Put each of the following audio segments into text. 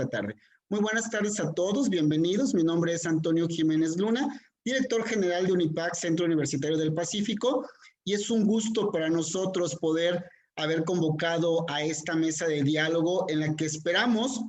esta tarde. Muy buenas tardes a todos, bienvenidos. Mi nombre es Antonio Jiménez Luna, director general de UNIPAC, Centro Universitario del Pacífico, y es un gusto para nosotros poder haber convocado a esta mesa de diálogo en la que esperamos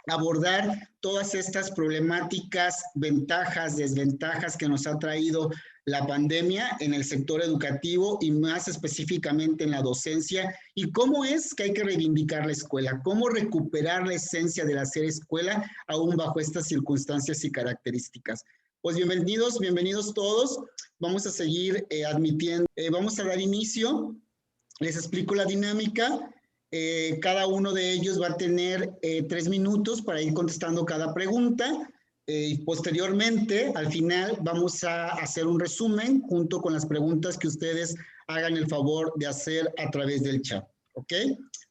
abordar todas estas problemáticas, ventajas, desventajas que nos ha traído la pandemia en el sector educativo y más específicamente en la docencia, y cómo es que hay que reivindicar la escuela, cómo recuperar la esencia de la ser escuela aún bajo estas circunstancias y características. Pues bienvenidos, bienvenidos todos. Vamos a seguir admitiendo, vamos a dar inicio. Les explico la dinámica. Cada uno de ellos va a tener 3 minutos para ir contestando cada pregunta. Y posteriormente, al final, vamos a hacer un resumen junto con las preguntas que ustedes hagan el favor de hacer a través del chat. ¿Ok?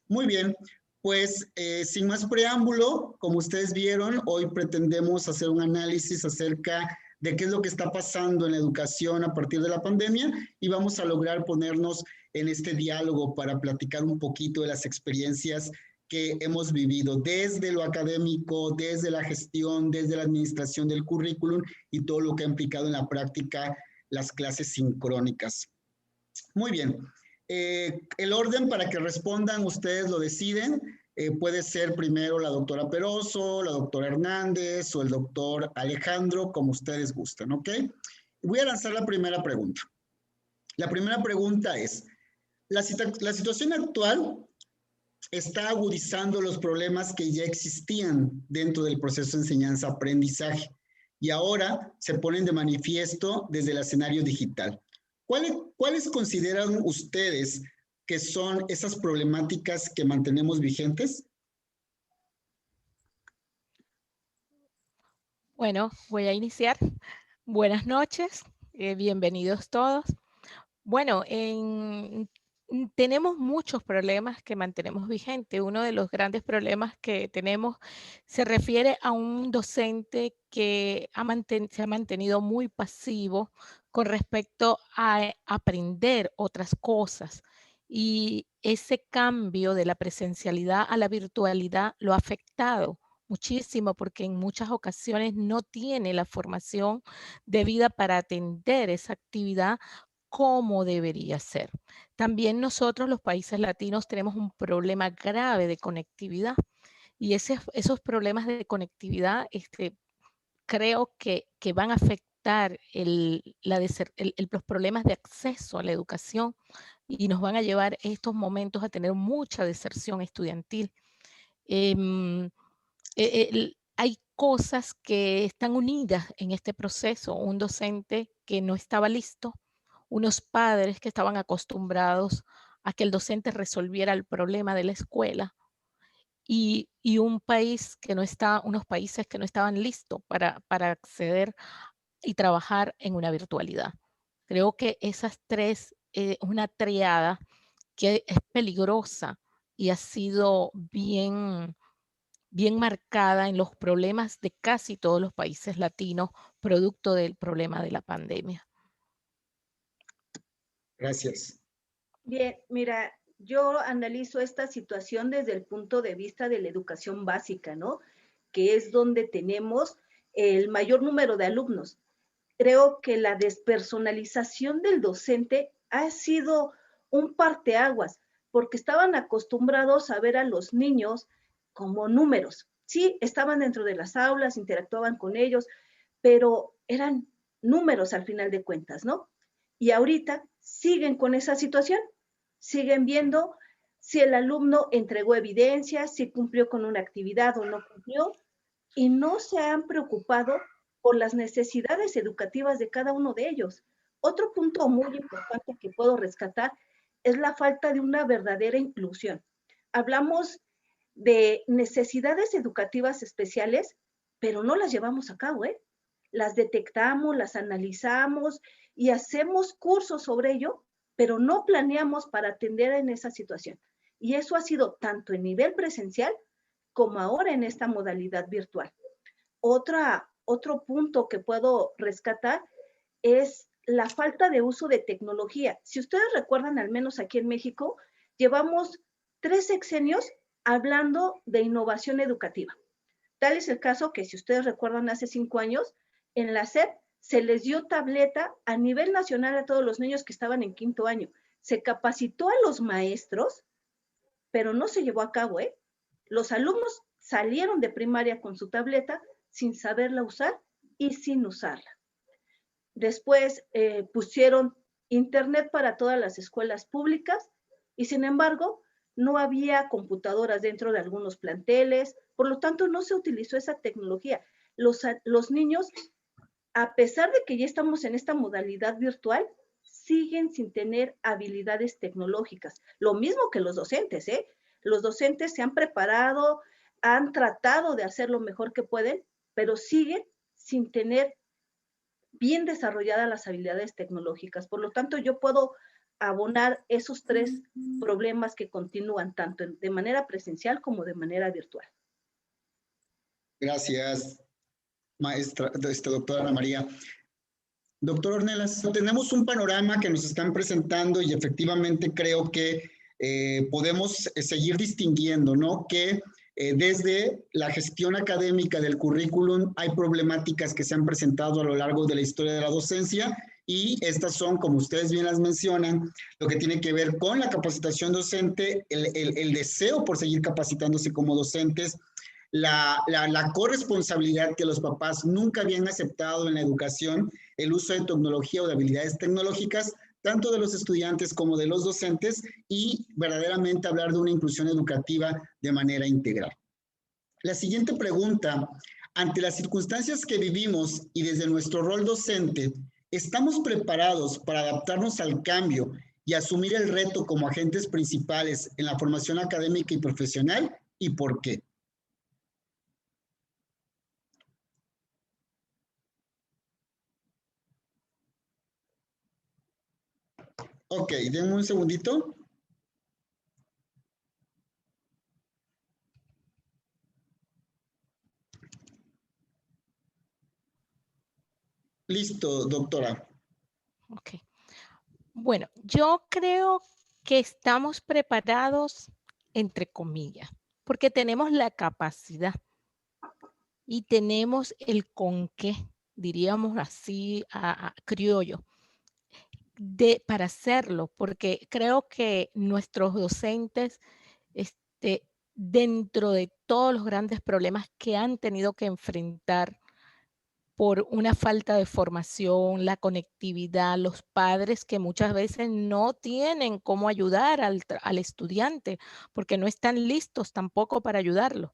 Muy bien. Pues sin más preámbulo, como ustedes vieron, hoy pretendemos hacer un análisis acerca de qué es lo que está pasando en la educación a partir de la pandemia y vamos a lograr ponernos en este diálogo para platicar un poquito de las experiencias que hemos vivido desde lo académico, desde la gestión, desde la administración del currículum y todo lo que ha implicado en la práctica las clases sincrónicas. Muy bien. El orden para que respondan ustedes lo deciden. Puede ser primero la doctora Peroso, la doctora Hernández o el doctor Alejandro, como ustedes gusten, ¿ok? Voy a lanzar la primera pregunta. La primera pregunta es, la situación actual está agudizando los problemas que ya existían dentro del proceso de enseñanza-aprendizaje y ahora se ponen de manifiesto desde el escenario digital. ¿Cuáles consideran ustedes que son esas problemáticas que mantenemos vigentes? Bueno, voy a iniciar. Buenas noches, bienvenidos todos. Bueno, tenemos muchos problemas que mantenemos vigentes. Uno de los grandes problemas que tenemos se refiere a un docente que se ha mantenido muy pasivo con respecto a aprender otras cosas. Y ese cambio de la presencialidad a la virtualidad lo ha afectado muchísimo porque en muchas ocasiones no tiene la formación debida para atender esa actividad como debería ser. También nosotros, los países latinos, tenemos un problema grave de conectividad y esos problemas de conectividad creo que van a afectar los problemas de acceso a la educación y nos van a llevar estos momentos a tener mucha deserción estudiantil. Hay cosas que están unidas en este proceso. Un docente que no estaba listo, unos padres que estaban acostumbrados a que el docente resolviera el problema de la escuela y un país que no está, unos países que no estaban listos para acceder y trabajar en una virtualidad. Creo que esas tres, una triada que es peligrosa y ha sido bien marcada en los problemas de casi todos los países latinos, producto del problema de la pandemia. Gracias. Bien, mira, yo analizo esta situación desde el punto de vista de la educación básica, ¿no? Que es donde tenemos el mayor número de alumnos. Creo que la despersonalización del docente ha sido un parteaguas, porque estaban acostumbrados a ver a los niños como números. Sí, estaban dentro de las aulas, interactuaban con ellos, pero eran números al final de cuentas, ¿no? Y ahorita siguen con esa situación, siguen viendo si el alumno entregó evidencias, si cumplió con una actividad o no cumplió, y no se han preocupado por las necesidades educativas de cada uno de ellos. Otro punto muy importante que puedo rescatar es la falta de una verdadera inclusión. Hablamos de necesidades educativas especiales, pero no las llevamos a cabo, ¿eh? Las detectamos, las analizamos y hacemos cursos sobre ello, pero no planeamos para atender en esa situación. Y eso ha sido tanto en nivel presencial como ahora en esta modalidad virtual. Otro punto que puedo rescatar es la falta de uso de tecnología. Si ustedes recuerdan, al menos aquí en México, llevamos 3 sexenios hablando de innovación educativa. Tal es el caso que, si ustedes recuerdan, hace 5 años, en la SEP se les dio tableta a nivel nacional a todos los niños que estaban en 5º año. Se capacitó a los maestros, pero no se llevó a cabo, ¿eh? Los alumnos salieron de primaria con su tableta sin saberla usar y sin usarla. Después pusieron internet para todas las escuelas públicas y, sin embargo, no había computadoras dentro de algunos planteles, por lo tanto no se utilizó esa tecnología. Los niños, a pesar de que ya estamos en esta modalidad virtual, siguen sin tener habilidades tecnológicas. Lo mismo que los docentes, ¿eh? Los docentes se han preparado, han tratado de hacer lo mejor que pueden, pero siguen sin tener bien desarrolladas las habilidades tecnológicas. Por lo tanto, yo puedo abonar esos 3 problemas que continúan tanto de manera presencial como de manera virtual. Gracias, maestra, doctora Ana María. Doctor Ornelas, tenemos un panorama que nos están presentando y efectivamente creo que podemos seguir distinguiendo, ¿no? Que desde la gestión académica del currículum hay problemáticas que se han presentado a lo largo de la historia de la docencia, y estas son, como ustedes bien las mencionan, lo que tiene que ver con la capacitación docente, el deseo por seguir capacitándose como docentes, la corresponsabilidad que los papás nunca habían aceptado en la educación, el uso de tecnología o de habilidades tecnológicas, tanto de los estudiantes como de los docentes, y verdaderamente hablar de una inclusión educativa de manera integral. La siguiente pregunta: ante las circunstancias que vivimos y desde nuestro rol docente, ¿estamos preparados para adaptarnos al cambio y asumir el reto como agentes principales en la formación académica y profesional? ¿Y por qué? Ok, denme un segundito. Listo, doctora. Ok. Bueno, yo creo que estamos preparados, entre comillas, porque tenemos la capacidad y tenemos el con qué, diríamos así, a criollo, para hacerlo, porque creo que nuestros docentes, dentro de todos los grandes problemas que han tenido que enfrentar por una falta de formación, la conectividad, los padres que muchas veces no tienen cómo ayudar al estudiante, porque no están listos tampoco para ayudarlo.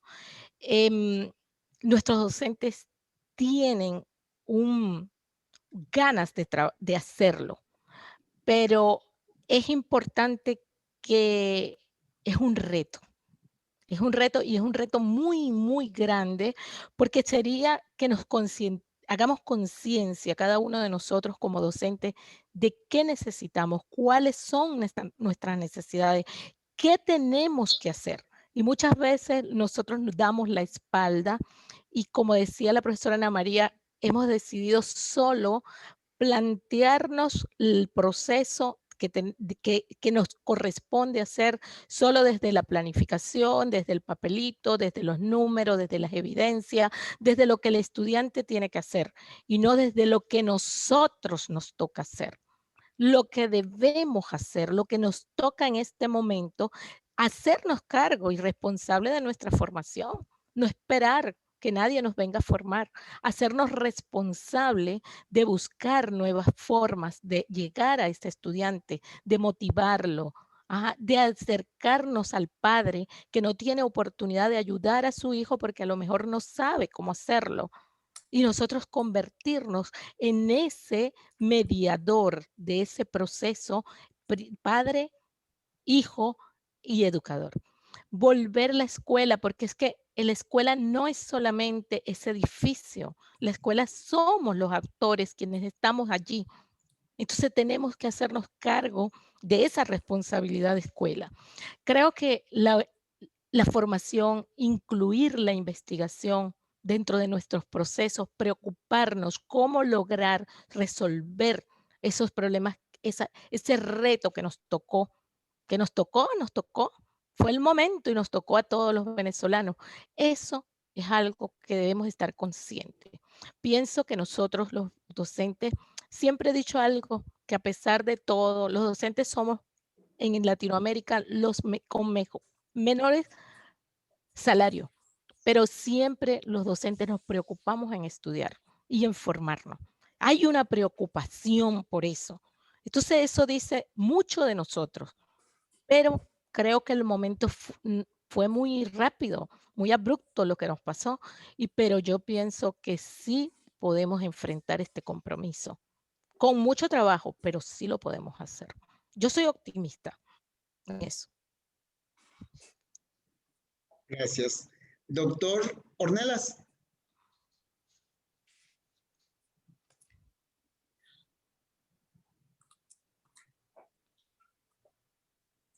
Nuestros docentes tienen ganas de hacerlo, pero es importante que es un reto. Es un reto, y es un reto muy, muy grande, porque sería que hagamos conciencia cada uno de nosotros como docentes de qué necesitamos, cuáles son nuestras necesidades, qué tenemos que hacer. Y muchas veces nosotros nos damos la espalda y, como decía la profesora Ana María, hemos decidido solo plantearnos el proceso que nos corresponde hacer solo desde la planificación, desde el papelito, desde los números, desde las evidencias, desde lo que el estudiante tiene que hacer, y no desde lo que nosotros nos toca hacer. Lo que debemos hacer, lo que nos toca en este momento, hacernos cargo y responsable de nuestra formación, no esperar que nadie nos venga a formar, hacernos responsable de buscar nuevas formas de llegar a este estudiante, de motivarlo, de acercarnos al padre que no tiene oportunidad de ayudar a su hijo porque a lo mejor no sabe cómo hacerlo, y nosotros convertirnos en ese mediador de ese proceso, padre, hijo y educador. Volver la escuela, porque es que la escuela no es solamente ese edificio, la escuela somos los actores quienes estamos allí. Entonces tenemos que hacernos cargo de esa responsabilidad de escuela. Creo que la formación, incluir la investigación dentro de nuestros procesos, preocuparnos cómo lograr resolver esos problemas, ese reto que nos tocó, fue el momento y nos tocó a todos los venezolanos. Eso es algo que debemos estar conscientes. Pienso que nosotros los docentes, siempre he dicho algo, que a pesar de todo, los docentes somos en Latinoamérica con menores salarios, pero siempre los docentes nos preocupamos en estudiar y en formarnos. Hay una preocupación por eso. Entonces eso dice mucho de nosotros, pero creo que el momento fue muy rápido, muy abrupto lo que nos pasó, pero yo pienso que sí podemos enfrentar este compromiso. Con mucho trabajo, pero sí lo podemos hacer. Yo soy optimista en eso. Gracias. Doctor Ornelas.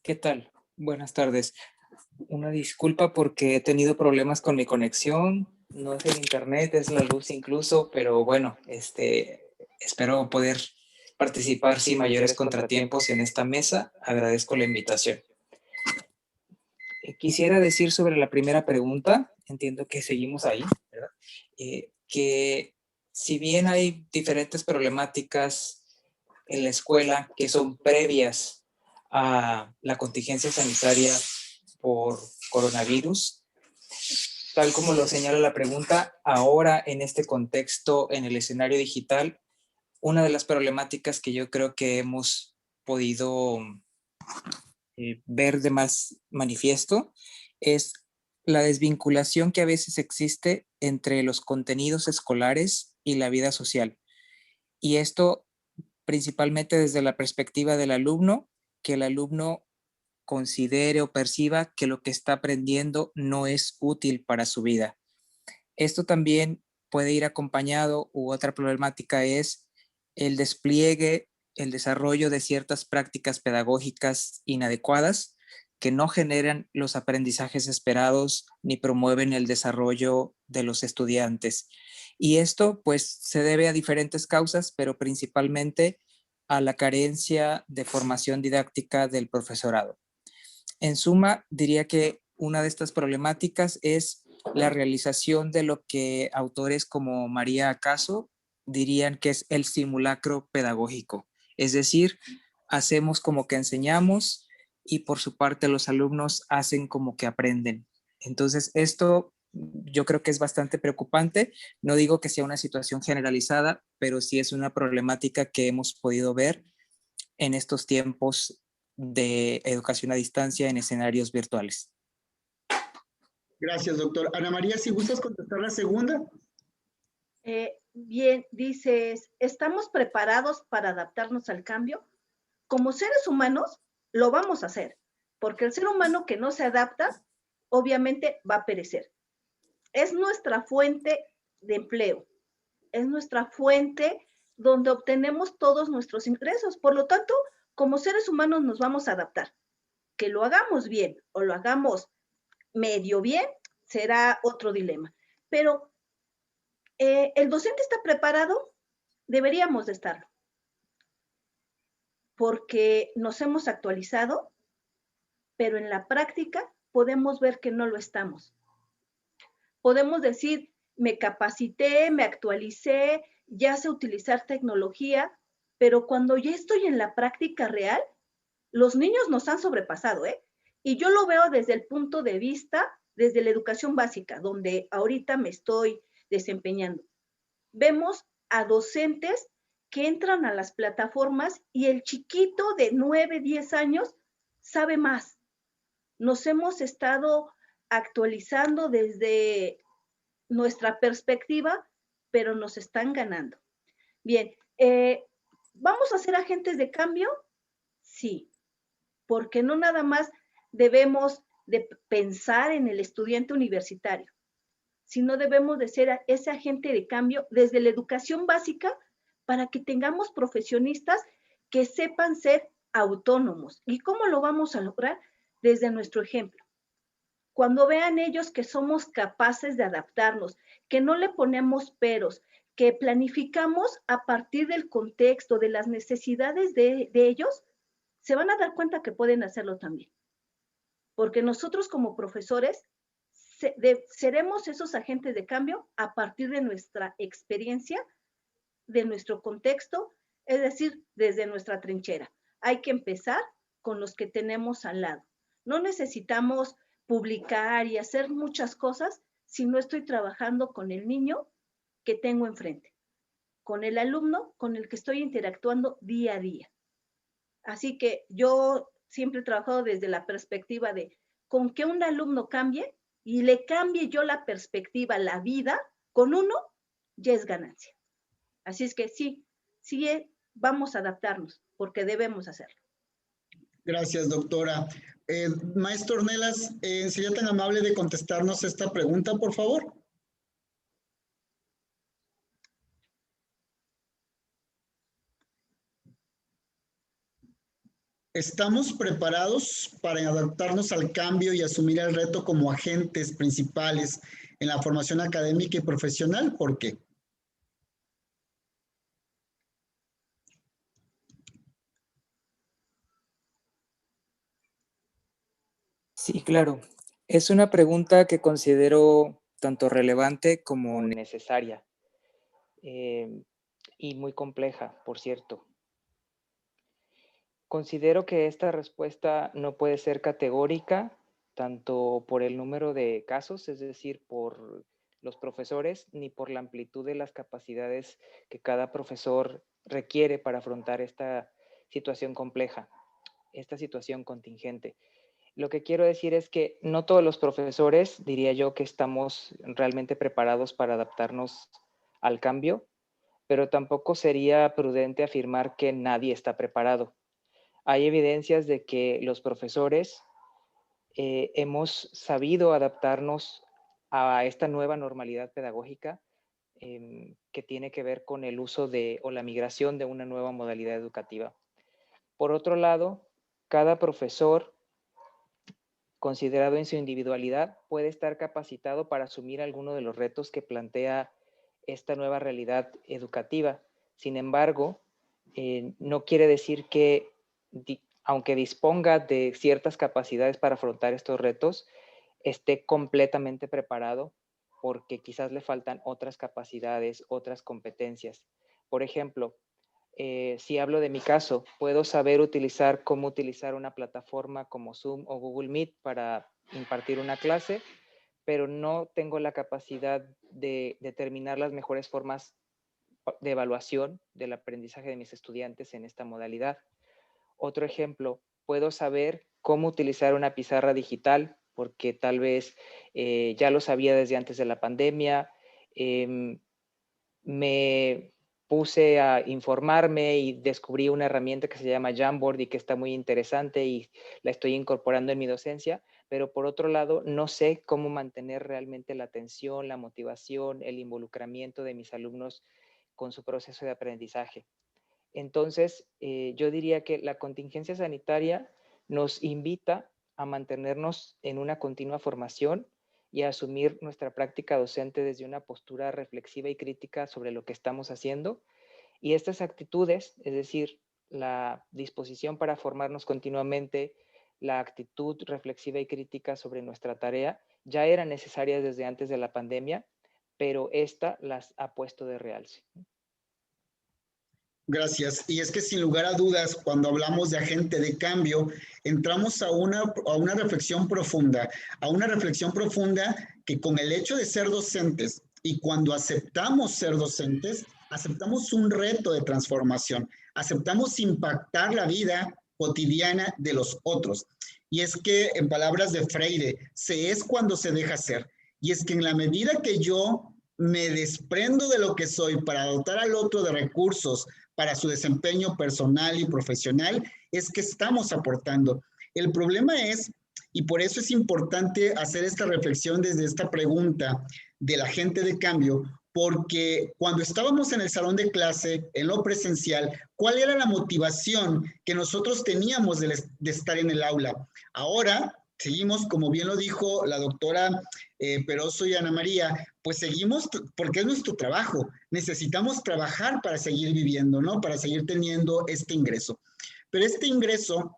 ¿Qué tal? Buenas tardes. Una disculpa porque he tenido problemas con mi conexión. No es el internet, es la luz incluso, pero bueno, espero poder participar sin mayores contratiempos en esta mesa. Agradezco la invitación. Quisiera decir sobre la primera pregunta, entiendo que seguimos ahí, ¿verdad? Que si bien hay diferentes problemáticas en la escuela que son previas a la contingencia sanitaria por coronavirus, tal como lo señala la pregunta, ahora en este contexto, en el escenario digital, una de las problemáticas que yo creo que hemos podido ver de más manifiesto es la desvinculación que a veces existe entre los contenidos escolares y la vida social. Y esto principalmente desde la perspectiva del alumno, que el alumno considere o perciba que lo que está aprendiendo no es útil para su vida. Esto también puede ir acompañado, u otra problemática es el despliegue, el desarrollo de ciertas prácticas pedagógicas inadecuadas que no generan los aprendizajes esperados ni promueven el desarrollo de los estudiantes. Y esto pues se debe a diferentes causas, pero principalmente a la carencia de formación didáctica del profesorado. En suma, diría que una de estas problemáticas es la realización de lo que autores como María Acaso dirían que es el simulacro pedagógico. Es decir, hacemos como que enseñamos y por su parte los alumnos hacen como que aprenden. Entonces, esto yo creo que es bastante preocupante. No digo que sea una situación generalizada, pero sí es una problemática que hemos podido ver en estos tiempos de educación a distancia en escenarios virtuales. Gracias, doctor. Ana María, si gustas contestar la segunda. Bien, dices, ¿estamos preparados para adaptarnos al cambio? Como seres humanos, lo vamos a hacer, porque el ser humano que no se adapta, obviamente va a perecer. Es nuestra fuente de empleo, es nuestra fuente donde obtenemos todos nuestros ingresos. Por lo tanto, como seres humanos nos vamos a adaptar. Que lo hagamos bien o lo hagamos medio bien, será otro dilema. Pero el docente está preparado, deberíamos de estarlo, porque nos hemos actualizado, pero en la práctica podemos ver que no lo estamos. Podemos decir, me capacité, me actualicé, ya sé utilizar tecnología, pero cuando ya estoy en la práctica real, los niños nos han sobrepasado, ¿eh? Y yo lo veo desde el punto de vista, desde la educación básica, donde ahorita me estoy desempeñando. Vemos a docentes que entran a las plataformas y el chiquito de 9, 10 años sabe más. Nos hemos estado actualizando desde nuestra perspectiva, pero nos están ganando. Bien, ¿vamos a ser agentes de cambio? Sí, porque no nada más debemos de pensar en el estudiante universitario, sino debemos de ser ese agente de cambio desde la educación básica para que tengamos profesionistas que sepan ser autónomos. ¿Y cómo lo vamos a lograr? Desde nuestro ejemplo. Cuando vean ellos que somos capaces de adaptarnos, que no le ponemos peros, que planificamos a partir del contexto, de las necesidades de ellos, se van a dar cuenta que pueden hacerlo también. Porque nosotros como profesores seremos esos agentes de cambio a partir de nuestra experiencia, de nuestro contexto, es decir, desde nuestra trinchera. Hay que empezar con los que tenemos al lado. No necesitamos publicar y hacer muchas cosas si no estoy trabajando con el niño que tengo enfrente, con el alumno con el que estoy interactuando día a día. Así que yo siempre he trabajado desde la perspectiva de con que un alumno cambie y le cambie yo la perspectiva, la vida, con uno, ya es ganancia. Así es que sí, vamos a adaptarnos, porque debemos hacerlo. Gracias, doctora. Maestro Ornelas, ¿sería tan amable de contestarnos esta pregunta, por favor? ¿Estamos preparados para adaptarnos al cambio y asumir el reto como agentes principales en la formación académica y profesional? ¿Por qué? Sí, claro. Es una pregunta que considero tanto relevante como necesaria y muy compleja, por cierto. Considero que esta respuesta no puede ser categórica, tanto por el número de casos, es decir, por los profesores, ni por la amplitud de las capacidades que cada profesor requiere para afrontar esta situación compleja, esta situación contingente. Lo que quiero decir es que no todos los profesores, diría yo, que estamos realmente preparados para adaptarnos al cambio, pero tampoco sería prudente afirmar que nadie está preparado. Hay evidencias de que los profesores hemos sabido adaptarnos a esta nueva normalidad pedagógica que tiene que ver con el uso o la migración de una nueva modalidad educativa. Por otro lado, cada profesor, considerado en su individualidad, puede estar capacitado para asumir alguno de los retos que plantea esta nueva realidad educativa. Sin embargo, no quiere decir que, aunque disponga de ciertas capacidades para afrontar estos retos, esté completamente preparado, porque quizás le faltan otras capacidades, otras competencias. Por ejemplo, si hablo de mi caso, puedo saber cómo utilizar una plataforma como Zoom o Google Meet para impartir una clase, pero no tengo la capacidad de determinar las mejores formas de evaluación del aprendizaje de mis estudiantes en esta modalidad. Otro ejemplo, puedo saber cómo utilizar una pizarra digital, porque tal vez ya lo sabía desde antes de la pandemia. Me puse a informarme y descubrí una herramienta que se llama Jamboard y que está muy interesante y la estoy incorporando en mi docencia, pero por otro lado no sé cómo mantener realmente la atención, la motivación, el involucramiento de mis alumnos con su proceso de aprendizaje. Entonces, yo diría que la contingencia sanitaria nos invita a mantenernos en una continua formación y a asumir nuestra práctica docente desde una postura reflexiva y crítica sobre lo que estamos haciendo. Y estas actitudes, es decir, la disposición para formarnos continuamente, la actitud reflexiva y crítica sobre nuestra tarea, ya eran necesarias desde antes de la pandemia, pero esta las ha puesto de realce. Gracias. Y es que sin lugar a dudas, cuando hablamos de agente de cambio, entramos a una reflexión profunda, que con el hecho de ser docentes y cuando aceptamos ser docentes, aceptamos un reto de transformación, aceptamos impactar la vida cotidiana de los otros. Y es que, en palabras de Freire, se es cuando se deja ser. Y es que en la medida que yo me desprendo de lo que soy para dotar al otro de recursos para su desempeño personal y profesional, es que estamos aportando. El problema es, y por eso es importante hacer esta reflexión desde esta pregunta del agente de cambio, porque cuando estábamos en el salón de clase, en lo presencial, ¿cuál era la motivación que nosotros teníamos de estar en el aula? Ahora seguimos, como bien lo dijo la doctora Peroso y Ana María, pues seguimos porque es nuestro trabajo. Necesitamos trabajar para seguir viviendo, ¿no? Para seguir teniendo este ingreso. Pero este ingreso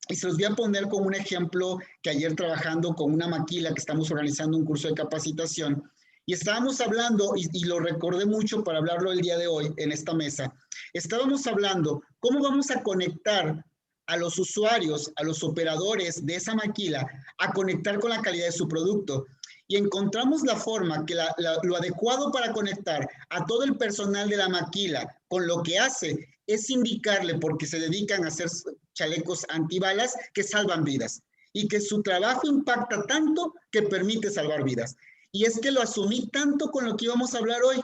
Y se los voy a poner como un ejemplo que ayer trabajando con una maquila que estamos organizando un curso de capacitación, y estábamos hablando, y lo recordé mucho para hablarlo el día de hoy en esta mesa, estábamos hablando cómo vamos a conectar a los usuarios, a los operadores de esa maquila, a conectar con la calidad de su producto. Y encontramos la forma que lo adecuado para conectar a todo el personal de la maquila con lo que hace es indicarle, porque se dedican a hacer chalecos antibalas que salvan vidas y que su trabajo impacta tanto que permite salvar vidas. Y es que lo asumí tanto con lo que íbamos a hablar hoy.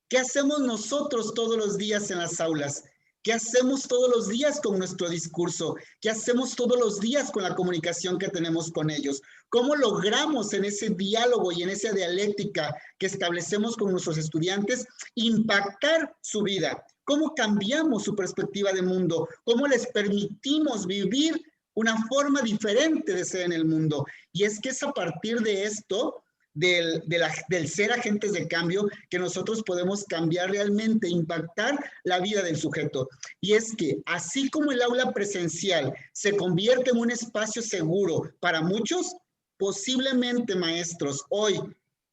¿Qué hacemos nosotros todos los días en las aulas? ¿Qué hacemos todos los días con nuestro discurso? ¿Qué hacemos todos los días con la comunicación que tenemos con ellos? ¿Cómo logramos en ese diálogo y en esa dialéctica que establecemos con nuestros estudiantes impactar su vida? ¿Cómo cambiamos su perspectiva de mundo? ¿Cómo les permitimos vivir una forma diferente de ser en el mundo? Y es que es a partir de esto, del ser agentes de cambio, que nosotros podemos cambiar realmente, impactar la vida del sujeto. Y es que así como el aula presencial se convierte en un espacio seguro para muchos, posiblemente, maestros, hoy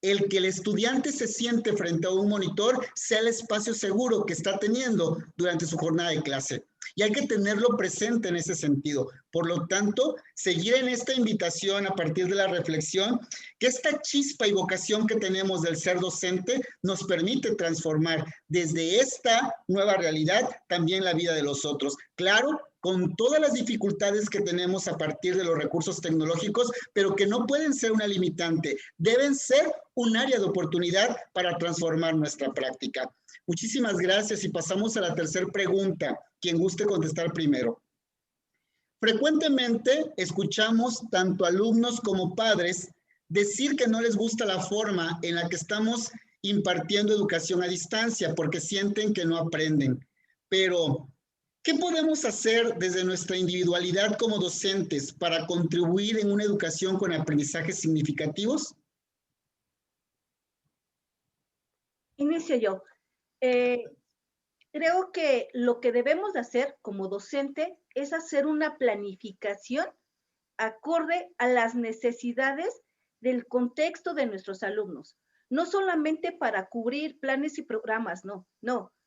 el que el estudiante se siente frente a un monitor sea el espacio seguro que está teniendo durante su jornada de clase. Y hay que tenerlo presente en ese sentido. Por lo tanto, seguir en esta invitación a partir de la reflexión, que esta chispa y vocación que tenemos del ser docente nos permite transformar desde esta nueva realidad también la vida de los otros. Claro, con todas las dificultades que tenemos a partir de los recursos tecnológicos, pero que no pueden ser una limitante, deben ser un área de oportunidad para transformar nuestra práctica. Muchísimas gracias y pasamos a la tercera pregunta. Quien guste contestar primero. Frecuentemente escuchamos tanto alumnos como padres decir que no les gusta la forma en la que estamos impartiendo educación a distancia porque sienten que no aprenden. Pero, ¿qué podemos hacer desde nuestra individualidad como docentes para contribuir en una educación con aprendizajes significativos? Inicio yo. Creo que lo que debemos de hacer como docente es hacer una planificación acorde a las necesidades del contexto de nuestros alumnos. No solamente para cubrir planes y programas, no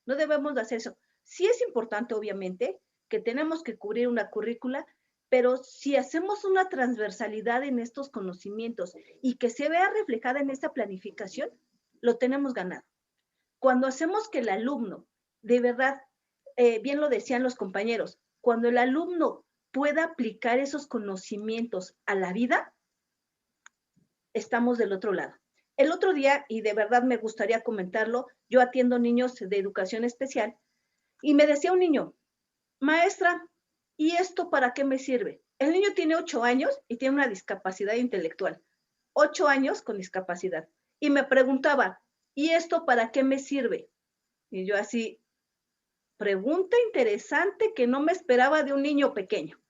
debemos de hacer eso. Sí es importante, obviamente, que tenemos que cubrir una currícula, pero si hacemos una transversalidad en estos conocimientos y que se vea reflejada en esta planificación, lo tenemos ganado. Cuando hacemos que el alumno, de verdad, bien lo decían los compañeros, cuando el alumno pueda aplicar esos conocimientos a la vida, estamos del otro lado. El otro día, y de verdad me gustaría comentarlo, yo atiendo niños de educación especial y me decía un niño, maestra, ¿y esto para qué me sirve? El niño tiene 8 años y tiene una discapacidad intelectual. 8 años con discapacidad. Y me preguntaba, ¿y esto para qué me sirve? Y yo así, pregunta interesante que no me esperaba de un niño pequeño.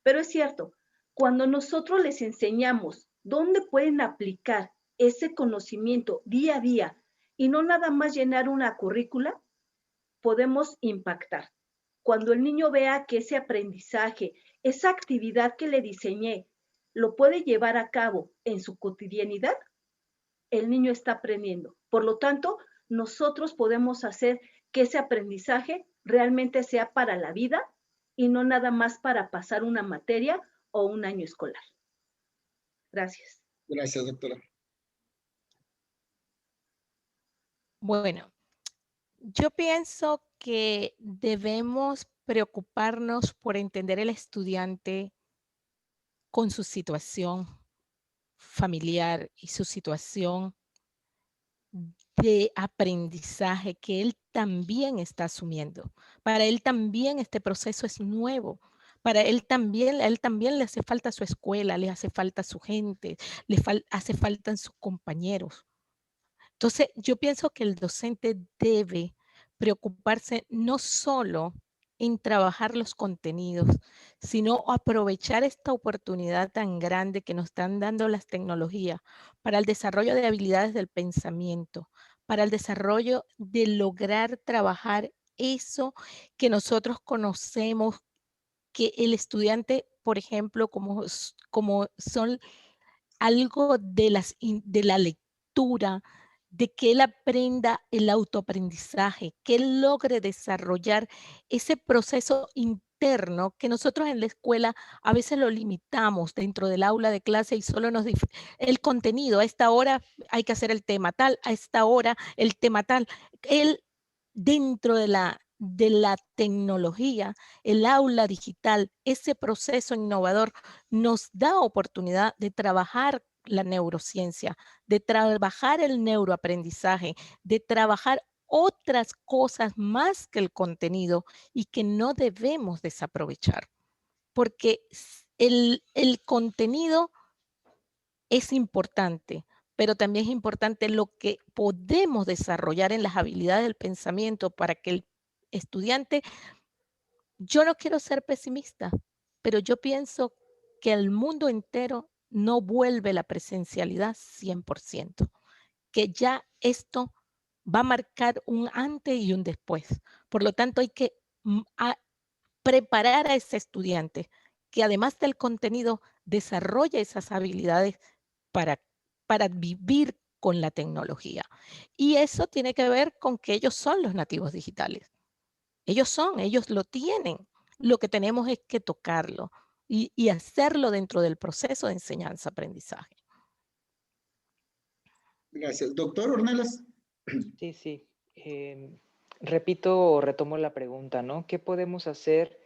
Pero es cierto, cuando nosotros les enseñamos dónde pueden aplicar ese conocimiento día a día y no nada más llenar una currícula, podemos impactar. Cuando el niño vea que ese aprendizaje, esa actividad que le diseñé, lo puede llevar a cabo en su cotidianidad, el niño está aprendiendo. Por lo tanto, nosotros podemos hacer que ese aprendizaje realmente sea para la vida y no nada más para pasar una materia o un año escolar. Gracias. Gracias, doctora. Bueno, yo pienso que debemos preocuparnos por entender el estudiante con su situación familiar y su situación de aprendizaje que él también está asumiendo. Para él también este proceso es nuevo. Para él también le hace falta su escuela, le hace falta su gente, hace falta sus compañeros. Entonces, yo pienso que el docente debe preocuparse no solo en trabajar los contenidos, sino aprovechar esta oportunidad tan grande que nos están dando las tecnologías para el desarrollo de habilidades del pensamiento, para el desarrollo de lograr trabajar eso que nosotros conocemos que el estudiante, por ejemplo, como son algo de la lectura, de que él aprenda el autoaprendizaje, que él logre desarrollar ese proceso interno que nosotros en la escuela a veces lo limitamos dentro del aula de clase y solo nos el contenido, a esta hora hay que hacer el tema tal, a esta hora el tema tal. Él dentro de la tecnología, el aula digital, ese proceso innovador nos da oportunidad de trabajar la neurociencia, de trabajar el neuroaprendizaje, de trabajar otras cosas más que el contenido y que no debemos desaprovechar, porque el contenido es importante, pero también es importante lo que podemos desarrollar en las habilidades del pensamiento para que el estudiante, yo no quiero ser pesimista, pero yo pienso que el mundo entero no vuelve la presencialidad 100%, que ya esto va a marcar un antes y un después. Por lo tanto, hay que preparar a ese estudiante que además del contenido desarrolle esas habilidades para vivir con la tecnología. Y eso tiene que ver con que ellos son los nativos digitales. Ellos lo tienen. Lo que tenemos es que tocarlo y hacerlo dentro del proceso de enseñanza-aprendizaje. Gracias. Doctor Ornelas. Sí, sí. Repito o retomo la pregunta, ¿no? ¿Qué podemos hacer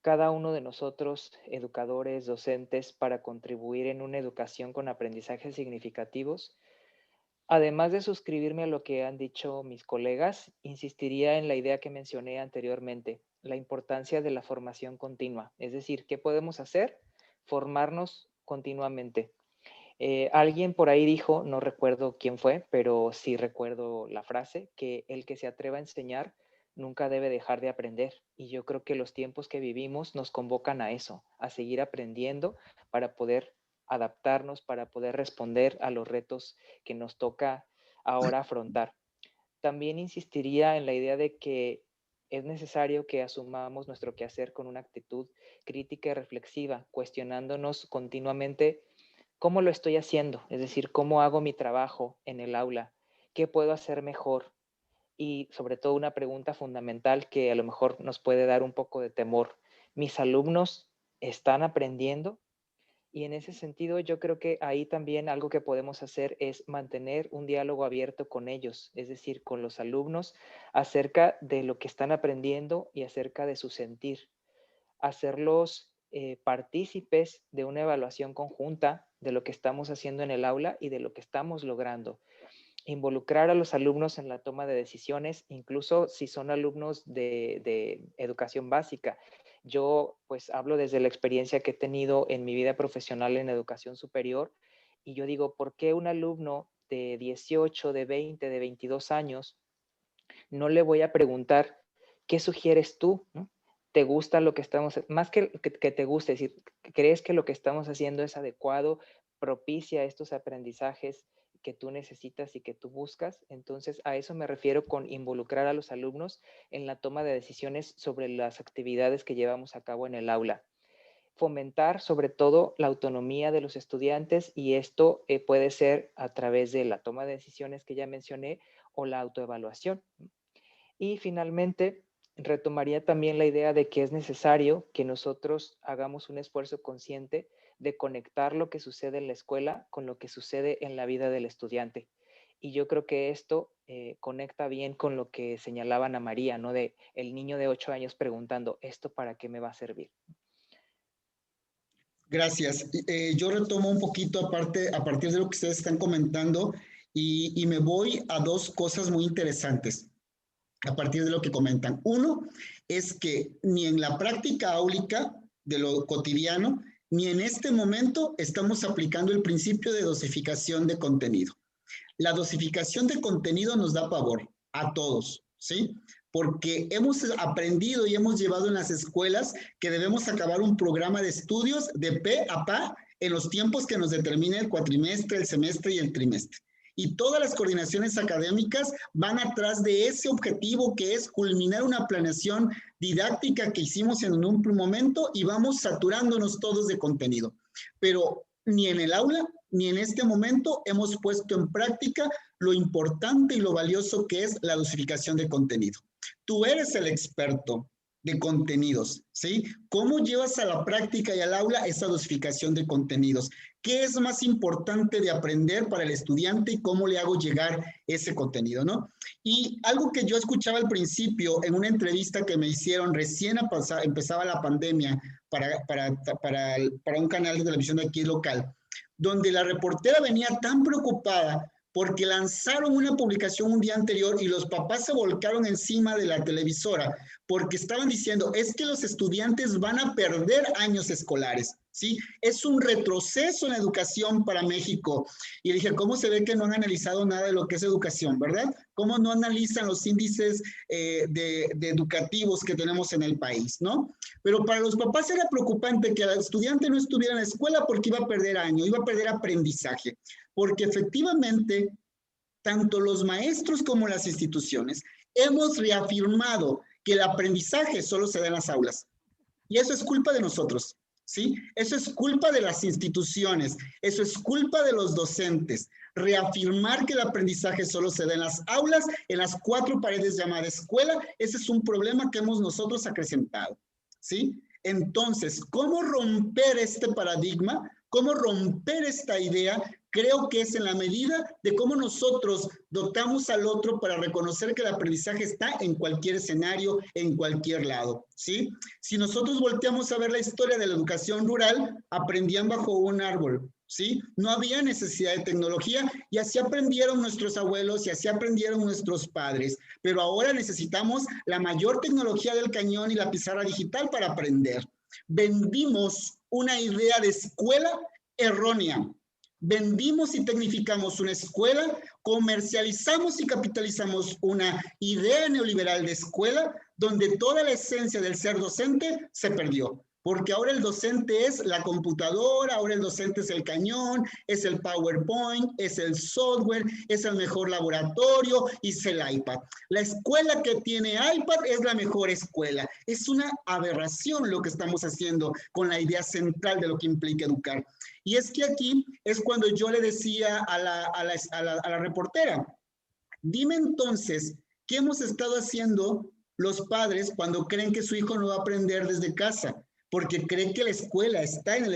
cada uno de nosotros, educadores, docentes, para contribuir en una educación con aprendizajes significativos? Además de suscribirme a lo que han dicho mis colegas, insistiría en la idea que mencioné anteriormente, la importancia de la formación continua. Es decir, ¿qué podemos hacer? Formarnos continuamente. Alguien por ahí dijo, no recuerdo quién fue, pero sí recuerdo la frase, que el que se atreva a enseñar nunca debe dejar de aprender. Y yo creo que los tiempos que vivimos nos convocan a eso, a seguir aprendiendo para poder adaptarnos, para poder responder a los retos que nos toca ahora afrontar. También insistiría en la idea de que es necesario que asumamos nuestro quehacer con una actitud crítica y reflexiva, cuestionándonos continuamente cómo lo estoy haciendo, es decir, cómo hago mi trabajo en el aula, qué puedo hacer mejor y sobre todo una pregunta fundamental que a lo mejor nos puede dar un poco de temor. ¿Mis alumnos están aprendiendo? Y en ese sentido yo creo que ahí también algo que podemos hacer es mantener un diálogo abierto con ellos, es decir, con los alumnos acerca de lo que están aprendiendo y acerca de su sentir. Hacerlos partícipes de una evaluación conjunta de lo que estamos haciendo en el aula y de lo que estamos logrando. Involucrar a los alumnos en la toma de decisiones, incluso si son alumnos de educación básica. Yo pues hablo desde la experiencia que he tenido en mi vida profesional en educación superior y yo digo, ¿por qué un alumno de 18, de 20, de 22 años no le voy a preguntar qué sugieres tú, ¿no? ¿Te gusta lo que estamos, más que te guste, es decir, crees que lo que estamos haciendo es adecuado, propicia estos aprendizajes que tú necesitas y que tú buscas? Entonces, a eso me refiero con involucrar a los alumnos en la toma de decisiones sobre las actividades que llevamos a cabo en el aula. Fomentar sobre todo la autonomía de los estudiantes y esto puede ser a través de la toma de decisiones que ya mencioné o la autoevaluación. Y finalmente, retomaría también la idea de que es necesario que nosotros hagamos un esfuerzo consciente de conectar lo que sucede en la escuela con lo que sucede en la vida del estudiante. Y yo creo que esto conecta bien con lo que señalaba Ana María, ¿no? De el niño de 8 años preguntando, ¿esto para qué me va a servir? Gracias. Yo retomo un poquito a partir de lo que ustedes están comentando y me voy a dos cosas muy interesantes a partir de lo que comentan. Uno es que ni en la práctica áulica de lo cotidiano, ni en este momento estamos aplicando el principio de dosificación de contenido. La dosificación de contenido nos da pavor a todos, ¿sí? Porque hemos aprendido y hemos llevado en las escuelas que debemos acabar un programa de estudios de pe a pa en los tiempos que nos determina el cuatrimestre, el semestre y el trimestre. y todas las coordinaciones académicas van atrás de ese objetivo que es culminar una planeación didáctica que hicimos en un momento y vamos saturándonos todos de contenido. Pero ni en el aula ni en este momento hemos puesto en práctica lo importante y lo valioso que es la dosificación de contenido. Tú eres el experto de contenidos, ¿sí? ¿Cómo llevas a la práctica y al aula esa dosificación de contenidos? ¿Qué es más importante de aprender para el estudiante y cómo le hago llegar ese contenido, ¿no? Y algo que yo escuchaba al principio en una entrevista que me hicieron recién empezaba la pandemia para un canal de televisión de aquí local, donde la reportera venía tan preocupada porque lanzaron una publicación un día anterior y los papás se volcaron encima de la televisora porque estaban diciendo, es que los estudiantes van a perder años escolares, ¿sí? Es un retroceso en la educación para México. Y dije, ¿cómo se ve que no han analizado nada de lo que es educación, verdad? ¿Cómo no analizan los índices de educativos que tenemos en el país, ¿no? Pero para los papás era preocupante que el estudiante no estuviera en la escuela porque iba a perder año, iba a perder aprendizaje. Porque efectivamente, tanto los maestros como las instituciones hemos reafirmado que el aprendizaje solo se da en las aulas. Y eso es culpa de nosotros, ¿sí? Eso es culpa de las instituciones, eso es culpa de los docentes. Reafirmar que el aprendizaje solo se da en las aulas, en las 4 paredes llamadas escuela, ese es un problema que hemos nosotros acrecentado, ¿sí? Entonces, ¿cómo romper este paradigma? ¿Cómo romper esta idea? Creo que es en la medida de cómo nosotros dotamos al otro para reconocer que el aprendizaje está en cualquier escenario, en cualquier lado, ¿sí? Si nosotros volteamos a ver la historia de la educación rural, aprendían bajo un árbol, ¿sí? No había necesidad de tecnología y así aprendieron nuestros abuelos y así aprendieron nuestros padres. Pero ahora necesitamos la mayor tecnología del cañón y la pizarra digital para aprender. Vendimos una idea de escuela errónea. Vendimos y tecnificamos una escuela, comercializamos y capitalizamos una idea neoliberal de escuela donde toda la esencia del ser docente se perdió. Porque ahora el docente es la computadora, ahora el docente es el cañón, es el PowerPoint, es el software, es el mejor laboratorio y es el iPad. La escuela que tiene iPad es la mejor escuela. Es una aberración lo que estamos haciendo con la idea central de lo que implica educar. Y es que aquí es cuando yo le decía a la reportera, dime entonces, ¿qué hemos estado haciendo los padres cuando creen que su hijo no va a aprender desde casa? Porque creen que la escuela está en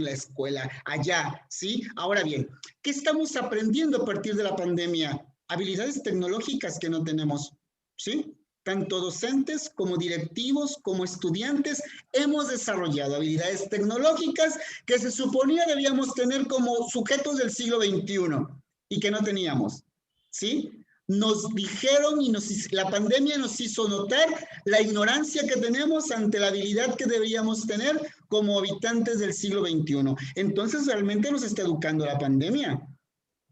la escuela, allá, ¿sí? Ahora bien, ¿qué estamos aprendiendo a partir de la pandemia? Habilidades tecnológicas que no tenemos, ¿sí? Tanto docentes como directivos, como estudiantes, hemos desarrollado habilidades tecnológicas que se suponía debíamos tener como sujetos del siglo XXI y que no teníamos, ¿sí? Nos dijeron y la pandemia nos hizo notar la ignorancia que tenemos ante la habilidad que deberíamos tener como habitantes del siglo XXI. Entonces, realmente nos está educando la pandemia.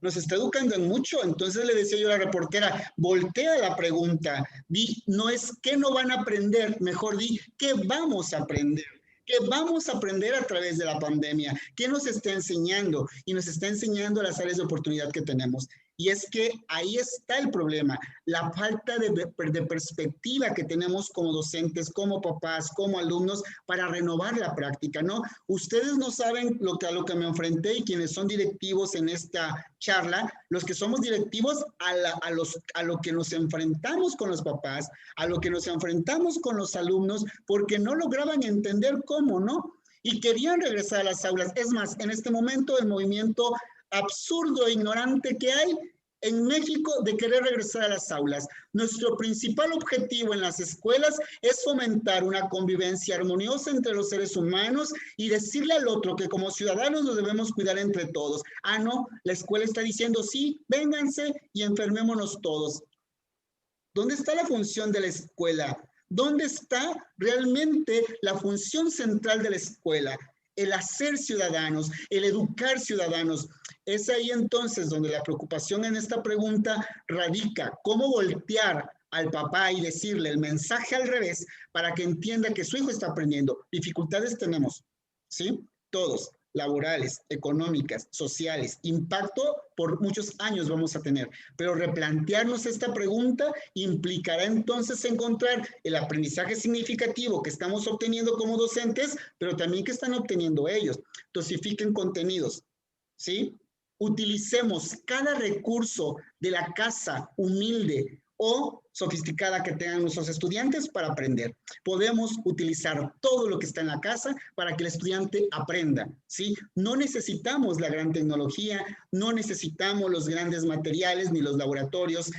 Nos está educando en mucho. Entonces le decía yo a la reportera, voltea la pregunta. Di, no es qué no van a aprender, mejor di, ¿qué vamos a aprender? ¿Qué vamos a aprender a través de la pandemia? ¿Qué nos está enseñando? Y nos está enseñando las áreas de oportunidad que tenemos. Y es que ahí está el problema, la falta de perspectiva que tenemos como docentes, como papás, como alumnos, para renovar la práctica, ¿no? Ustedes no saben a lo que me enfrenté y quienes son directivos en esta charla, los que somos directivos a lo que nos enfrentamos con los papás, a lo que nos enfrentamos con los alumnos, porque no lograban entender cómo, ¿no? Y querían regresar a las aulas. Es más, en este momento el movimiento absurdo e ignorante que hay en México de querer regresar a las aulas. Nuestro principal objetivo en las escuelas es fomentar una convivencia armoniosa entre los seres humanos y decirle al otro que como ciudadanos nos debemos cuidar entre todos. Ah, no, la escuela está diciendo sí, vénganse y enfermémonos todos. ¿Dónde está la función de la escuela? ¿Dónde está realmente la función central de la escuela? El hacer ciudadanos, el educar ciudadanos. Es ahí entonces donde la preocupación en esta pregunta radica. ¿Cómo voltear al papá y decirle el mensaje al revés para que entienda que su hijo está aprendiendo? Dificultades tenemos, ¿sí? Todos. laborales, económicas, sociales, impacto por muchos años vamos a tener, pero replantearnos esta pregunta implicará entonces encontrar el aprendizaje significativo que estamos obteniendo como docentes, pero también que están obteniendo ellos. Dosifiquen contenidos, ¿sí? Utilicemos cada recurso de la casa humilde o sofisticada que tengan nuestros estudiantes para aprender. Podemos utilizar todo lo que está en la casa para que el estudiante aprenda, ¿sí? No necesitamos la gran tecnología, no necesitamos los grandes materiales ni los laboratorios.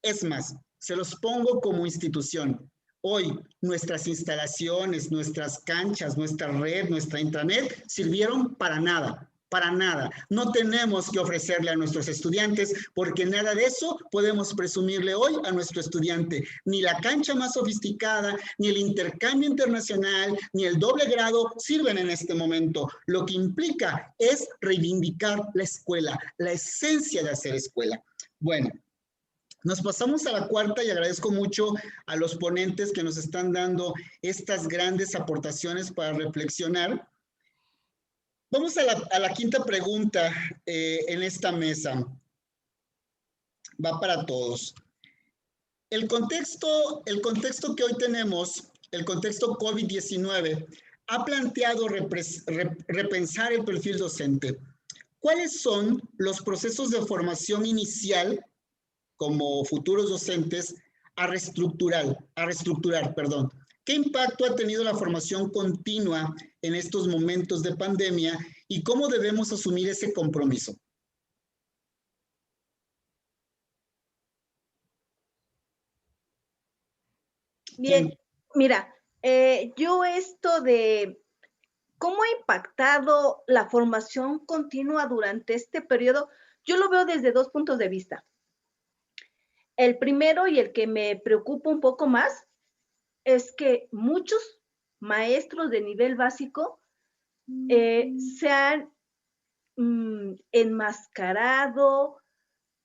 Es más, se los pongo como institución. Hoy nuestras instalaciones, nuestras canchas, nuestra red, nuestra intranet sirvieron para nada. Para nada. No tenemos que ofrecerle a nuestros estudiantes porque nada de eso podemos presumirle hoy a nuestro estudiante. Ni la cancha más sofisticada, ni el intercambio internacional, ni el doble grado sirven en este momento. Lo que implica es reivindicar la escuela, la esencia de hacer escuela. Bueno, nos pasamos a la cuarta y agradezco mucho a los ponentes que nos están dando estas grandes aportaciones para reflexionar. Vamos a la quinta pregunta en esta mesa. Va para todos. El contexto que hoy tenemos, el contexto COVID-19, ha planteado repensar el perfil docente. ¿Cuáles son los procesos de formación inicial como futuros docentes a reestructurar? ¿Qué impacto ha tenido la formación continua en estos momentos de pandemia y cómo debemos asumir ese compromiso? Bien, mira, yo esto de cómo ha impactado la formación continua durante este periodo, yo lo veo desde dos puntos de vista. El primero y el que me preocupa un poco más es que muchos maestros de nivel básico se han enmascarado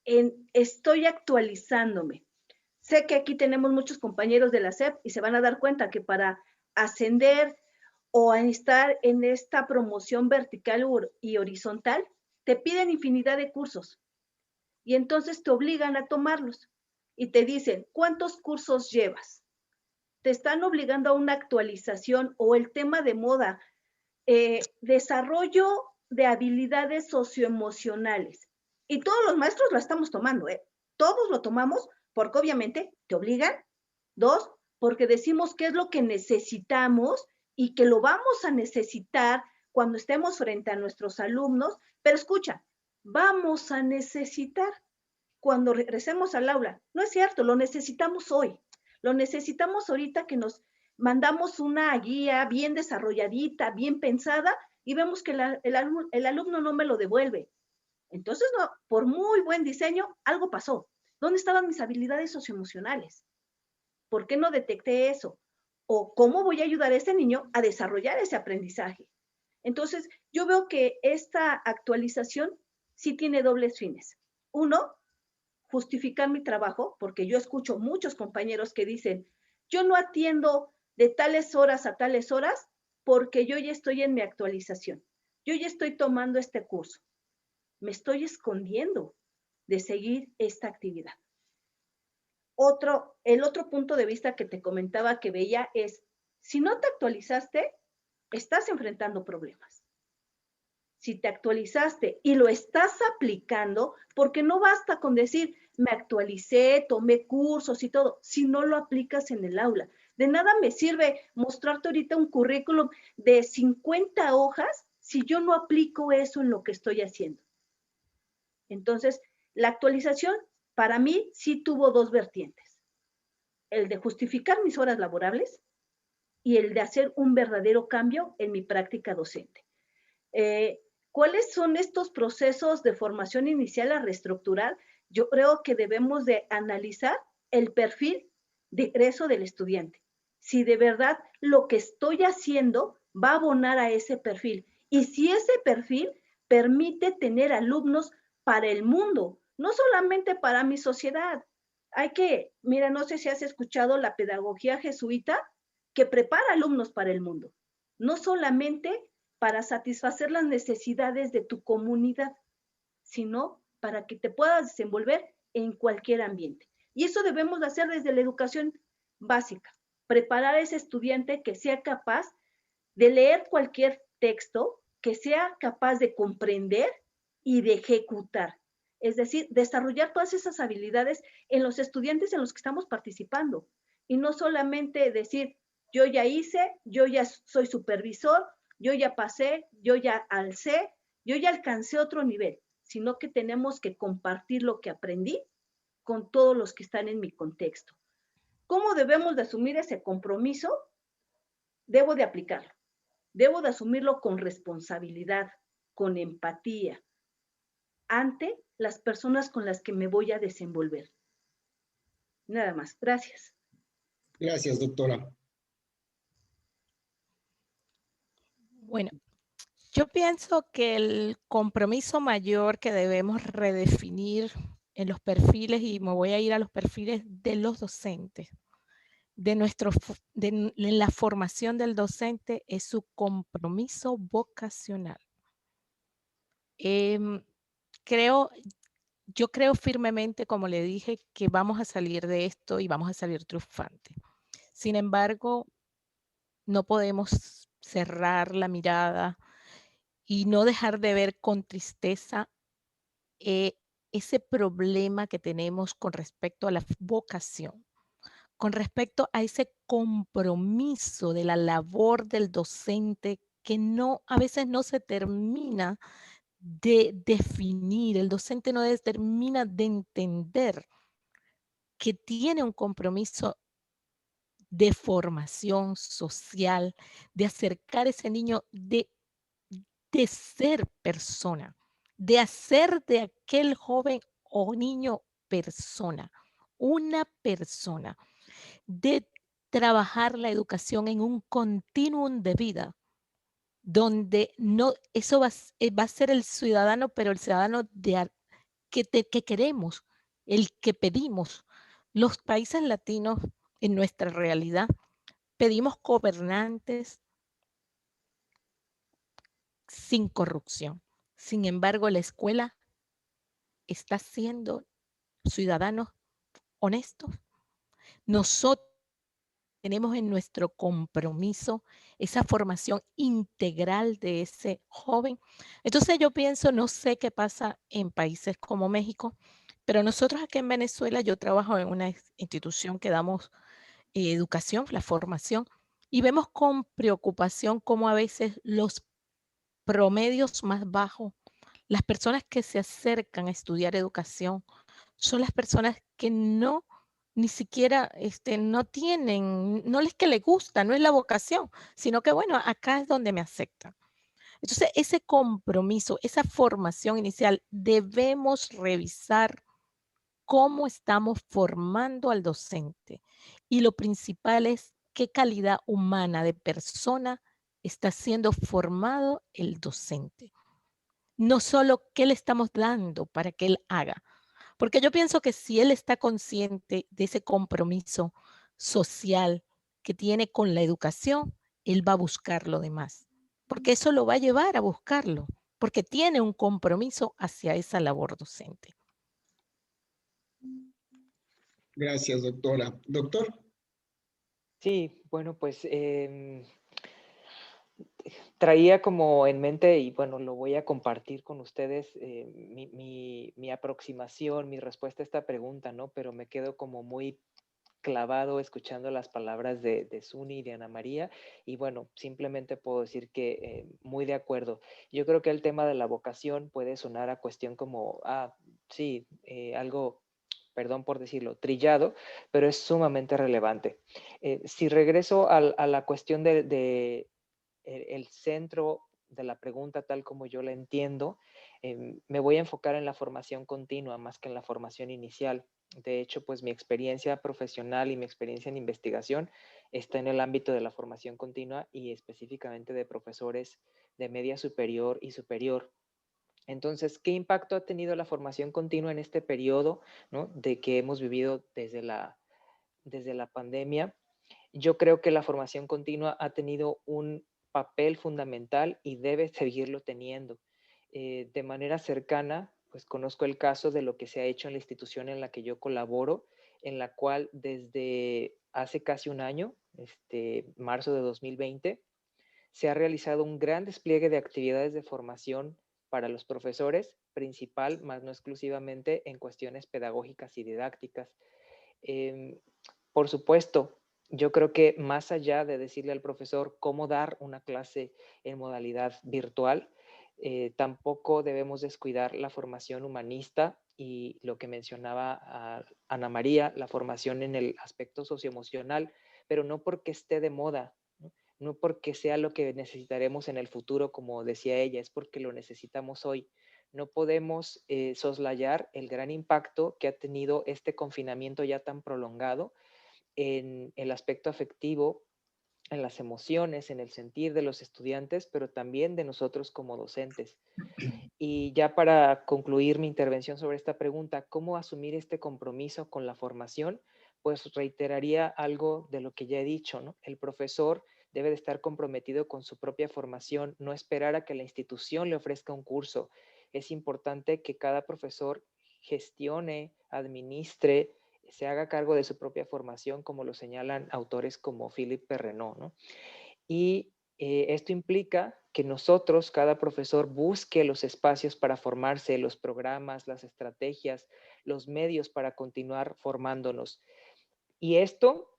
en estoy actualizándome. Sé que aquí tenemos muchos compañeros de la SEP y se van a dar cuenta que para ascender o estar en esta promoción vertical y horizontal, te piden infinidad de cursos y entonces te obligan a tomarlos y te dicen, ¿cuántos cursos llevas? Te están obligando a una actualización o el tema de moda, desarrollo de habilidades socioemocionales. Y todos los maestros lo estamos tomando, todos lo tomamos porque obviamente te obligan. Dos, porque decimos qué es lo que necesitamos y que lo vamos a necesitar cuando estemos frente a nuestros alumnos. Pero escucha, vamos a necesitar cuando regresemos al aula. No es cierto, lo necesitamos hoy. Lo necesitamos ahorita que nos mandamos una guía bien desarrolladita, bien pensada, y vemos que el alumno no me lo devuelve. Entonces, no, por muy buen diseño, algo pasó. ¿Dónde estaban mis habilidades socioemocionales? ¿Por qué no detecté eso? ¿O cómo voy a ayudar a ese niño a desarrollar ese aprendizaje? Entonces, yo veo que esta actualización sí tiene dobles fines. Uno, justificar mi trabajo, porque yo escucho muchos compañeros que dicen, yo no atiendo de tales horas a tales horas porque yo ya estoy en mi actualización. Yo ya estoy tomando este curso. Me estoy escondiendo de seguir esta actividad. El otro punto de vista que te comentaba que veía es, si no te actualizaste, estás enfrentando problemas. Si te actualizaste y lo estás aplicando, porque no basta con decir, me actualicé, tomé cursos y todo, si no lo aplicas en el aula. De nada me sirve mostrarte ahorita un currículum de 50 hojas si yo no aplico eso en lo que estoy haciendo. Entonces, la actualización para mí sí tuvo dos vertientes. El de justificar mis horas laborables y el de hacer un verdadero cambio en mi práctica docente. ¿Cuáles son estos procesos de formación inicial a reestructurar? Yo creo que debemos de analizar el perfil de egreso del estudiante. Si de verdad lo que estoy haciendo va a abonar a ese perfil. Y si ese perfil permite tener alumnos para el mundo, no solamente para mi sociedad. Mira, no sé si has escuchado la pedagogía jesuita que prepara alumnos para el mundo. No solamente para satisfacer las necesidades de tu comunidad, sino para que te puedas desenvolver en cualquier ambiente. Y eso debemos de hacer desde la educación básica, preparar a ese estudiante que sea capaz de leer cualquier texto, que sea capaz de comprender y de ejecutar. Es decir, desarrollar todas esas habilidades en los estudiantes en los que estamos participando. Y no solamente decir, yo ya hice, yo ya soy supervisor, yo ya pasé, yo ya alcé, yo ya alcancé otro nivel, sino que tenemos que compartir lo que aprendí con todos los que están en mi contexto. ¿Cómo debemos de asumir ese compromiso? Debo de aplicarlo. Debo de asumirlo con responsabilidad, con empatía, ante las personas con las que me voy a desenvolver. Nada más. Gracias. Gracias, doctora. Bueno, yo pienso que el compromiso mayor que debemos redefinir en los perfiles, y me voy a ir a los perfiles de los docentes, de la formación del docente, es su compromiso vocacional. Yo creo firmemente, como le dije, que vamos a salir de esto y vamos a salir triunfantes. Sin embargo, no podemos cerrar la mirada y no dejar de ver con tristeza ese problema que tenemos con respecto a la vocación, con respecto a ese compromiso de la labor del docente que a veces no se termina de definir, el docente no termina de entender que tiene un compromiso de formación social, de acercar a ese niño, de ser persona, de hacer de aquel joven o niño persona, una persona, de trabajar la educación en un continuum de vida, donde eso va a ser el ciudadano, pero el ciudadano que queremos, el que pedimos. Los países latinos, en nuestra realidad, pedimos gobernantes sin corrupción. Sin embargo, la escuela está siendo ciudadanos honestos. Nosotros tenemos en nuestro compromiso esa formación integral de ese joven. Entonces yo pienso, no sé qué pasa en países como México, pero nosotros aquí en Venezuela, yo trabajo en una institución que damos educación, la formación, y vemos con preocupación cómo a veces los promedios más bajos, las personas que se acercan a estudiar educación, son las personas que ni siquiera no tienen, no es que les gusta, no es la vocación, sino que bueno, acá es donde me aceptan. Entonces, ese compromiso, esa formación inicial, debemos revisar cómo estamos formando al docente. Y lo principal es qué calidad humana de persona está siendo formado el docente. No solo qué le estamos dando para que él haga. Porque yo pienso que si él está consciente de ese compromiso social que tiene con la educación, él va a buscar lo demás. Porque eso lo va a llevar a buscarlo, porque tiene un compromiso hacia esa labor docente. Gracias, doctora. Doctor. Sí, bueno, pues traía como en mente, y bueno, lo voy a compartir con ustedes, mi aproximación, mi respuesta a esta pregunta, ¿no? Pero me quedo como muy clavado escuchando las palabras de Suni y de Ana María, y bueno, simplemente puedo decir que muy de acuerdo. Yo creo que el tema de la vocación puede sonar a cuestión como, sí, algo, perdón por decirlo, trillado, pero es sumamente relevante. Si regreso a la cuestión de el centro de la pregunta tal como yo la entiendo, me voy a enfocar en la formación continua más que en la formación inicial. De hecho, pues mi experiencia profesional y mi experiencia en investigación está en el ámbito de la formación continua y específicamente de profesores de media superior y superior. Entonces, ¿qué impacto ha tenido la formación continua en este periodo, ¿no?, de que hemos vivido desde la pandemia? Yo creo que la formación continua ha tenido un papel fundamental y debe seguirlo teniendo. De manera cercana, pues conozco el caso de lo que se ha hecho en la institución en la que yo colaboro, en la cual desde hace casi un año, marzo de 2020, se ha realizado un gran despliegue de actividades de formación para los profesores, principal, más no exclusivamente, en cuestiones pedagógicas y didácticas. Por supuesto, yo creo que más allá de decirle al profesor cómo dar una clase en modalidad virtual, tampoco debemos descuidar la formación humanista y lo que mencionaba Ana María, la formación en el aspecto socioemocional, pero no porque esté de moda, no porque sea lo que necesitaremos en el futuro, como decía ella, es porque lo necesitamos hoy. No podemos soslayar el gran impacto que ha tenido este confinamiento ya tan prolongado en el aspecto afectivo, en las emociones, en el sentir de los estudiantes, pero también de nosotros como docentes. Y ya para concluir mi intervención sobre esta pregunta, ¿cómo asumir este compromiso con la formación? Pues reiteraría algo de lo que ya he dicho, ¿no? El profesor debe de estar comprometido con su propia formación, no esperar a que la institución le ofrezca un curso. Es importante que cada profesor gestione, administre, se haga cargo de su propia formación, como lo señalan autores como Philippe Perrenot, ¿no? Y esto implica que nosotros, cada profesor, busque los espacios para formarse, los programas, las estrategias, los medios para continuar formándonos. Y esto,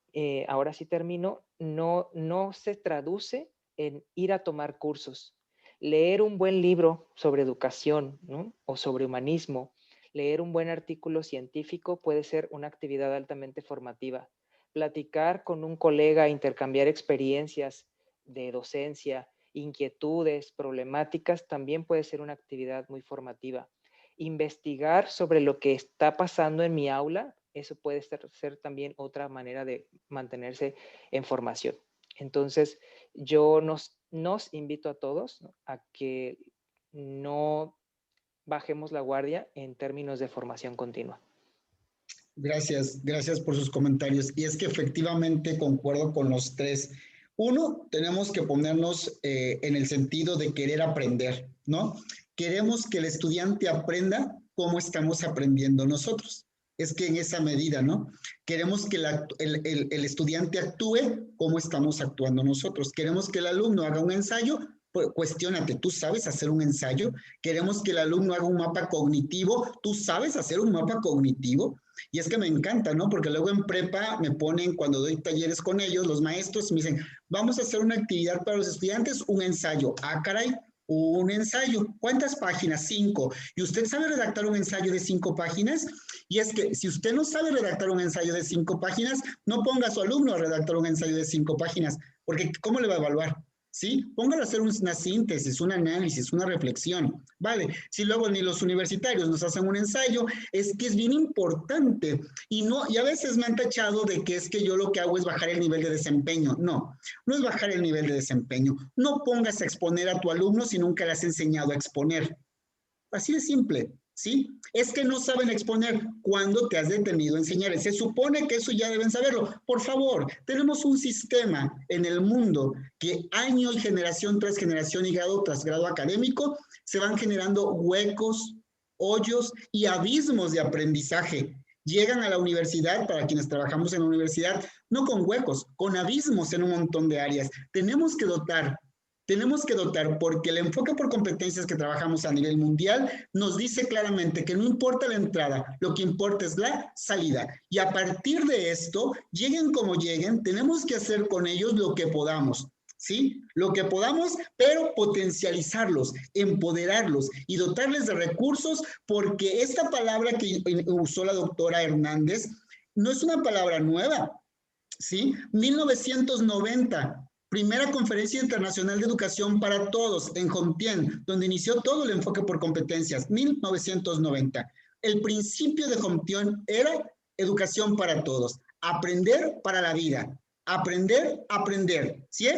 ahora sí termino, no se traduce en ir a tomar cursos. Leer un buen libro sobre educación, ¿no? O sobre humanismo, leer un buen artículo científico puede ser una actividad altamente formativa. Platicar con un colega, intercambiar experiencias de docencia, inquietudes, problemáticas, también puede ser una actividad muy formativa. Investigar sobre lo que está pasando en mi aula, eso puede ser también otra manera de mantenerse en formación. Entonces, yo nos invito a todos, ¿no?, a que no bajemos la guardia en términos de formación continua. Gracias por sus comentarios. Y es que efectivamente concuerdo con los tres. Uno, tenemos que ponernos en el sentido de querer aprender, ¿no? Queremos que el estudiante aprenda cómo estamos aprendiendo nosotros. Es que en esa medida, ¿no? Queremos que el estudiante actúe como estamos actuando nosotros. Queremos que el alumno haga un ensayo. Cuestiónate, ¿tú sabes hacer un ensayo? Queremos que el alumno haga un mapa cognitivo. ¿Tú sabes hacer un mapa cognitivo? Y es que me encanta, ¿no? Porque luego en prepa me ponen, cuando doy talleres con ellos, los maestros me dicen, vamos a hacer una actividad para los estudiantes, un ensayo. Ah, caray, un ensayo. ¿Cuántas páginas? 5. ¿Y usted sabe redactar un ensayo de 5 páginas? Y es que si usted no sabe redactar un ensayo de 5 páginas, no ponga a su alumno a redactar un ensayo de 5 páginas, porque ¿cómo le va a evaluar? ¿Sí? Póngalo a hacer una síntesis, un análisis, una reflexión. Vale, si luego ni los universitarios nos hacen un ensayo, es que es bien importante. Y a veces me han tachado de que es que yo lo que hago es bajar el nivel de desempeño. No es bajar el nivel de desempeño. No pongas a exponer a tu alumno si nunca le has enseñado a exponer. Así de simple, ¿sí? Es que no saben exponer. ¿Cuándo te has detenido a enseñar? Se supone que eso ya deben saberlo. Por favor, tenemos un sistema en el mundo que año y generación tras generación y grado tras grado académico se van generando huecos, hoyos y abismos de aprendizaje. Llegan a la universidad, para quienes trabajamos en la universidad, no con huecos, con abismos en un montón de áreas. Tenemos que dotar, porque el enfoque por competencias que trabajamos a nivel mundial nos dice claramente que no importa la entrada, lo que importa es la salida. Y a partir de esto, lleguen como lleguen, tenemos que hacer con ellos lo que podamos, ¿sí? Lo que podamos, pero potencializarlos, empoderarlos y dotarles de recursos, porque esta palabra que usó la doctora Hernández no es una palabra nueva, ¿sí? 1990. Primera Conferencia Internacional de Educación para Todos en Jomtien, donde inició todo el enfoque por competencias, 1990. El principio de Jomtien era educación para todos, aprender para la vida, aprender, ¿sí?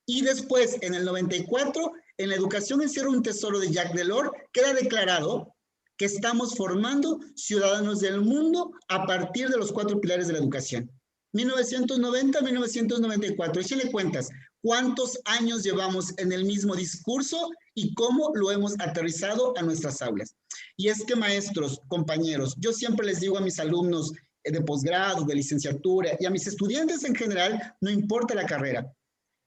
Y después, en el 94, en la educación encierra un tesoro de Jacques Delors, queda declarado que estamos formando ciudadanos del mundo a partir de los 4 pilares de la educación. 1990, 1994, échale cuentas, cuántos años llevamos en el mismo discurso y cómo lo hemos aterrizado a nuestras aulas. Y es que, maestros, compañeros, yo siempre les digo a mis alumnos de posgrado, de licenciatura y a mis estudiantes en general, no importa la carrera.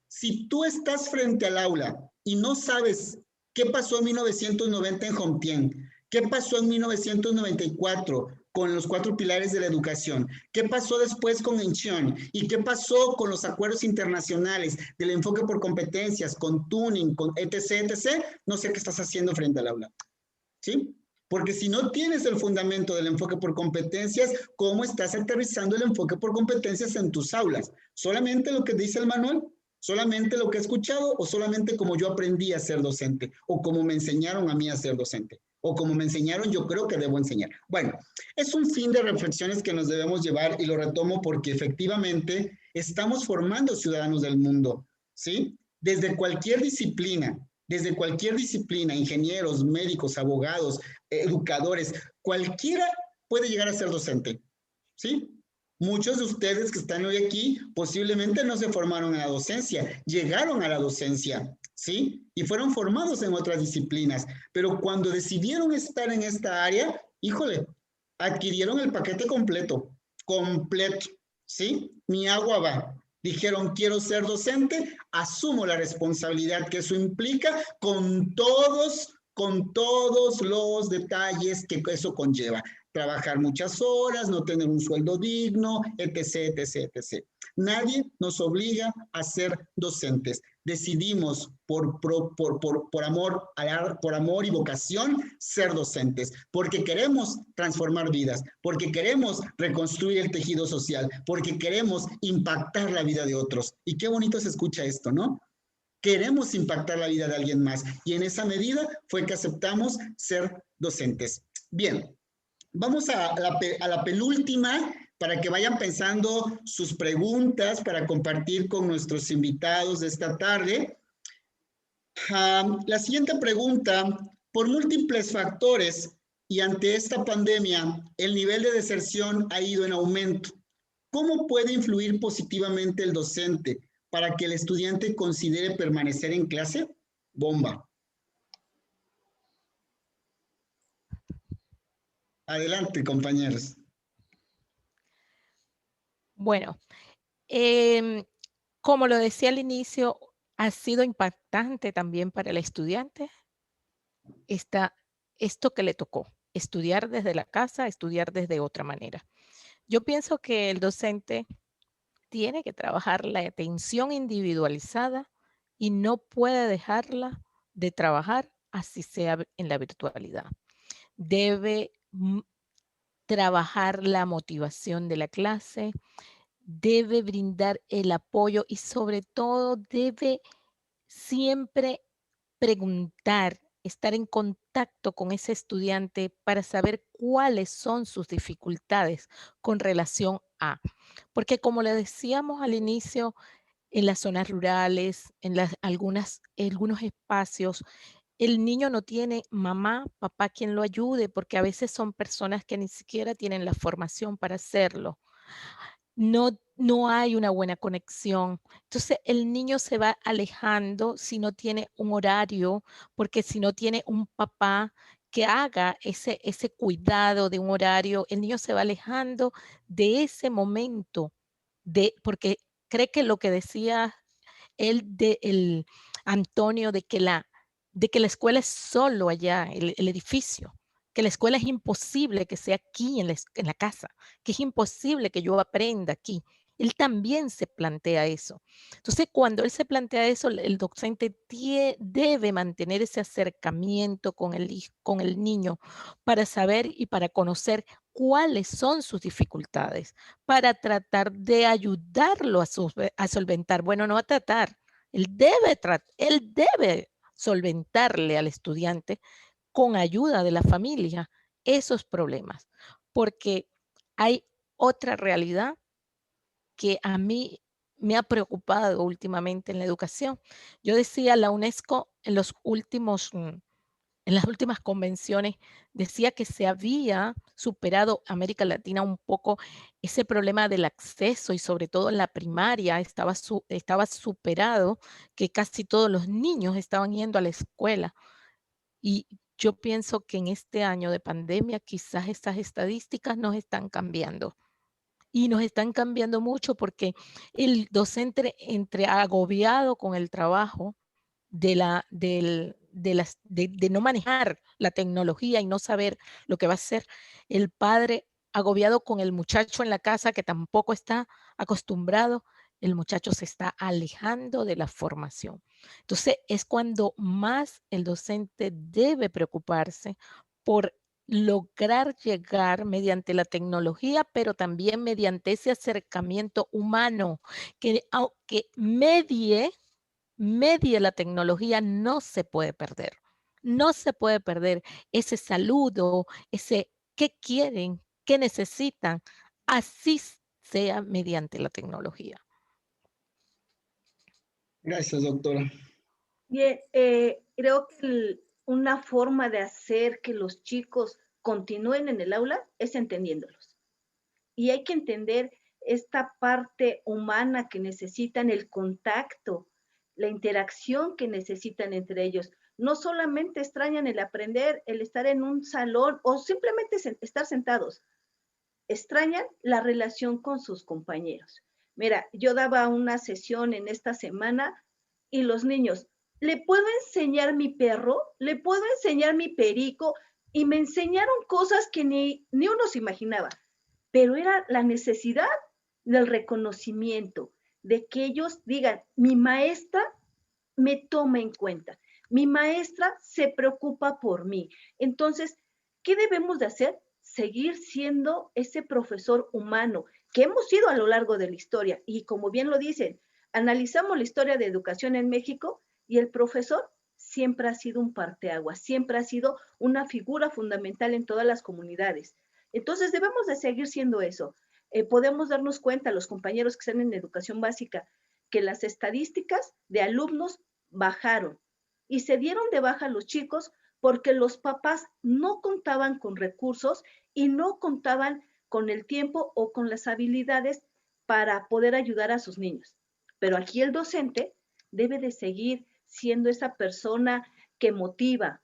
Si tú estás frente al aula y no sabes qué pasó en 1990 en Jomtien, qué pasó en 1994 con los 4 pilares de la educación, qué pasó después con Incheon y qué pasó con los acuerdos internacionales del enfoque por competencias, con tuning, con etc., etc., no sé qué estás haciendo frente al aula. ¿Sí? Porque si no tienes el fundamento del enfoque por competencias, ¿cómo estás aterrizando el enfoque por competencias en tus aulas? ¿Solamente lo que dice el manual? ¿Solamente lo que he escuchado? ¿O solamente como yo aprendí a ser docente? ¿O como me enseñaron a mí a ser docente? ¿O como me enseñaron yo creo que debo enseñar? Bueno, es un fin de reflexiones que nos debemos llevar y lo retomo porque efectivamente estamos formando ciudadanos del mundo, ¿sí? Desde cualquier disciplina, ingenieros, médicos, abogados, educadores, cualquiera puede llegar a ser docente, ¿sí? Muchos de ustedes que están hoy aquí posiblemente no se formaron en la docencia, llegaron a la docencia, ¿sí? Y fueron formados en otras disciplinas, pero cuando decidieron estar en esta área, híjole, adquirieron el paquete completo, ¿sí? Mi agua va. Dijeron, quiero ser docente, asumo la responsabilidad que eso implica con todos los detalles que eso conlleva. Trabajar muchas horas, no tener un sueldo digno, etc., etc., etc. Nadie nos obliga a ser docentes. Decidimos por amor y vocación ser docentes, porque queremos transformar vidas, porque queremos reconstruir el tejido social, porque queremos impactar la vida de otros. Y qué bonito se escucha esto, ¿no? Queremos impactar la vida de alguien más y en esa medida fue que aceptamos ser docentes. Bien, vamos a la penúltima para que vayan pensando sus preguntas para compartir con nuestros invitados de esta tarde. La siguiente pregunta, por múltiples factores y ante esta pandemia, el nivel de deserción ha ido en aumento. ¿Cómo puede influir positivamente el docente para que el estudiante considere permanecer en clase? Bomba. Adelante, compañeros. Bueno, como lo decía al inicio, ha sido impactante también para el estudiante esto que le tocó, estudiar desde la casa, estudiar desde otra manera. Yo pienso que el docente tiene que trabajar la atención individualizada y no puede dejarla de trabajar así sea en la virtualidad. Debe trabajar la motivación de la clase, debe brindar el apoyo y sobre todo debe siempre preguntar, estar en contacto con ese estudiante para saber cuáles son sus dificultades con relación a, porque como le decíamos al inicio, en las zonas rurales, en algunos espacios, el niño no tiene mamá, papá quien lo ayude, porque a veces son personas que ni siquiera tienen la formación para hacerlo. No hay una buena conexión. Entonces, el niño se va alejando si no tiene un horario, porque si no tiene un papá que haga ese cuidado de un horario, el niño se va alejando de ese momento, porque cree que lo que decía el Antonio, de que la escuela es solo allá, el edificio, que la escuela es imposible que sea aquí en la casa, que es imposible que yo aprenda aquí. Él también se plantea eso. Entonces, cuando él se plantea eso, el docente debe mantener ese acercamiento con el niño para saber y para conocer cuáles son sus dificultades, para tratar de ayudarlo a solventar. Bueno, no a tratar, él debe solventarle al estudiante con ayuda de la familia esos problemas, porque hay otra realidad que a mí me ha preocupado últimamente en la educación. Yo decía, la UNESCO en los últimos en las últimas convenciones decía que se había superado América Latina un poco ese problema del acceso y sobre todo en la primaria estaba superado, que casi todos los niños estaban yendo a la escuela. Y yo pienso que en este año de pandemia quizás estas estadísticas nos están cambiando. Y nos están cambiando mucho porque el docente entre agobiado con el trabajo de no manejar la tecnología y no saber lo que va a hacer, el padre agobiado con el muchacho en la casa que tampoco está acostumbrado, el muchacho se está alejando de la formación. Entonces es cuando más el docente debe preocuparse por lograr llegar mediante la tecnología, pero también mediante ese acercamiento humano que aunque medie la tecnología, no se puede perder. No se puede perder ese saludo, ese qué quieren, qué necesitan, así sea mediante la tecnología. Gracias, doctora. Bien, creo que una forma de hacer que los chicos continúen en el aula es entendiéndolos. Y hay que entender esta parte humana que necesitan, el contacto, la interacción que necesitan entre ellos. No solamente extrañan el aprender, el estar en un salón o simplemente estar sentados. Extrañan la relación con sus compañeros. Mira, yo daba una sesión en esta semana y los niños, ¿le puedo enseñar mi perro? ¿Le puedo enseñar mi perico? Y me enseñaron cosas que ni uno se imaginaba, pero era la necesidad del reconocimiento, de que ellos digan, mi maestra me toma en cuenta, mi maestra se preocupa por mí. Entonces, ¿qué debemos de hacer? Seguir siendo ese profesor humano que hemos sido a lo largo de la historia. Y como bien lo dicen, analizamos la historia de educación en México y el profesor siempre ha sido un parteaguas, siempre ha sido una figura fundamental en todas las comunidades. Entonces debemos de seguir siendo eso. Podemos darnos cuenta, los compañeros que están en educación básica, que las estadísticas de alumnos bajaron y se dieron de baja los chicos porque los papás no contaban con recursos y no contaban con el tiempo o con las habilidades para poder ayudar a sus niños. Pero aquí el docente debe de seguir siendo esa persona que motiva,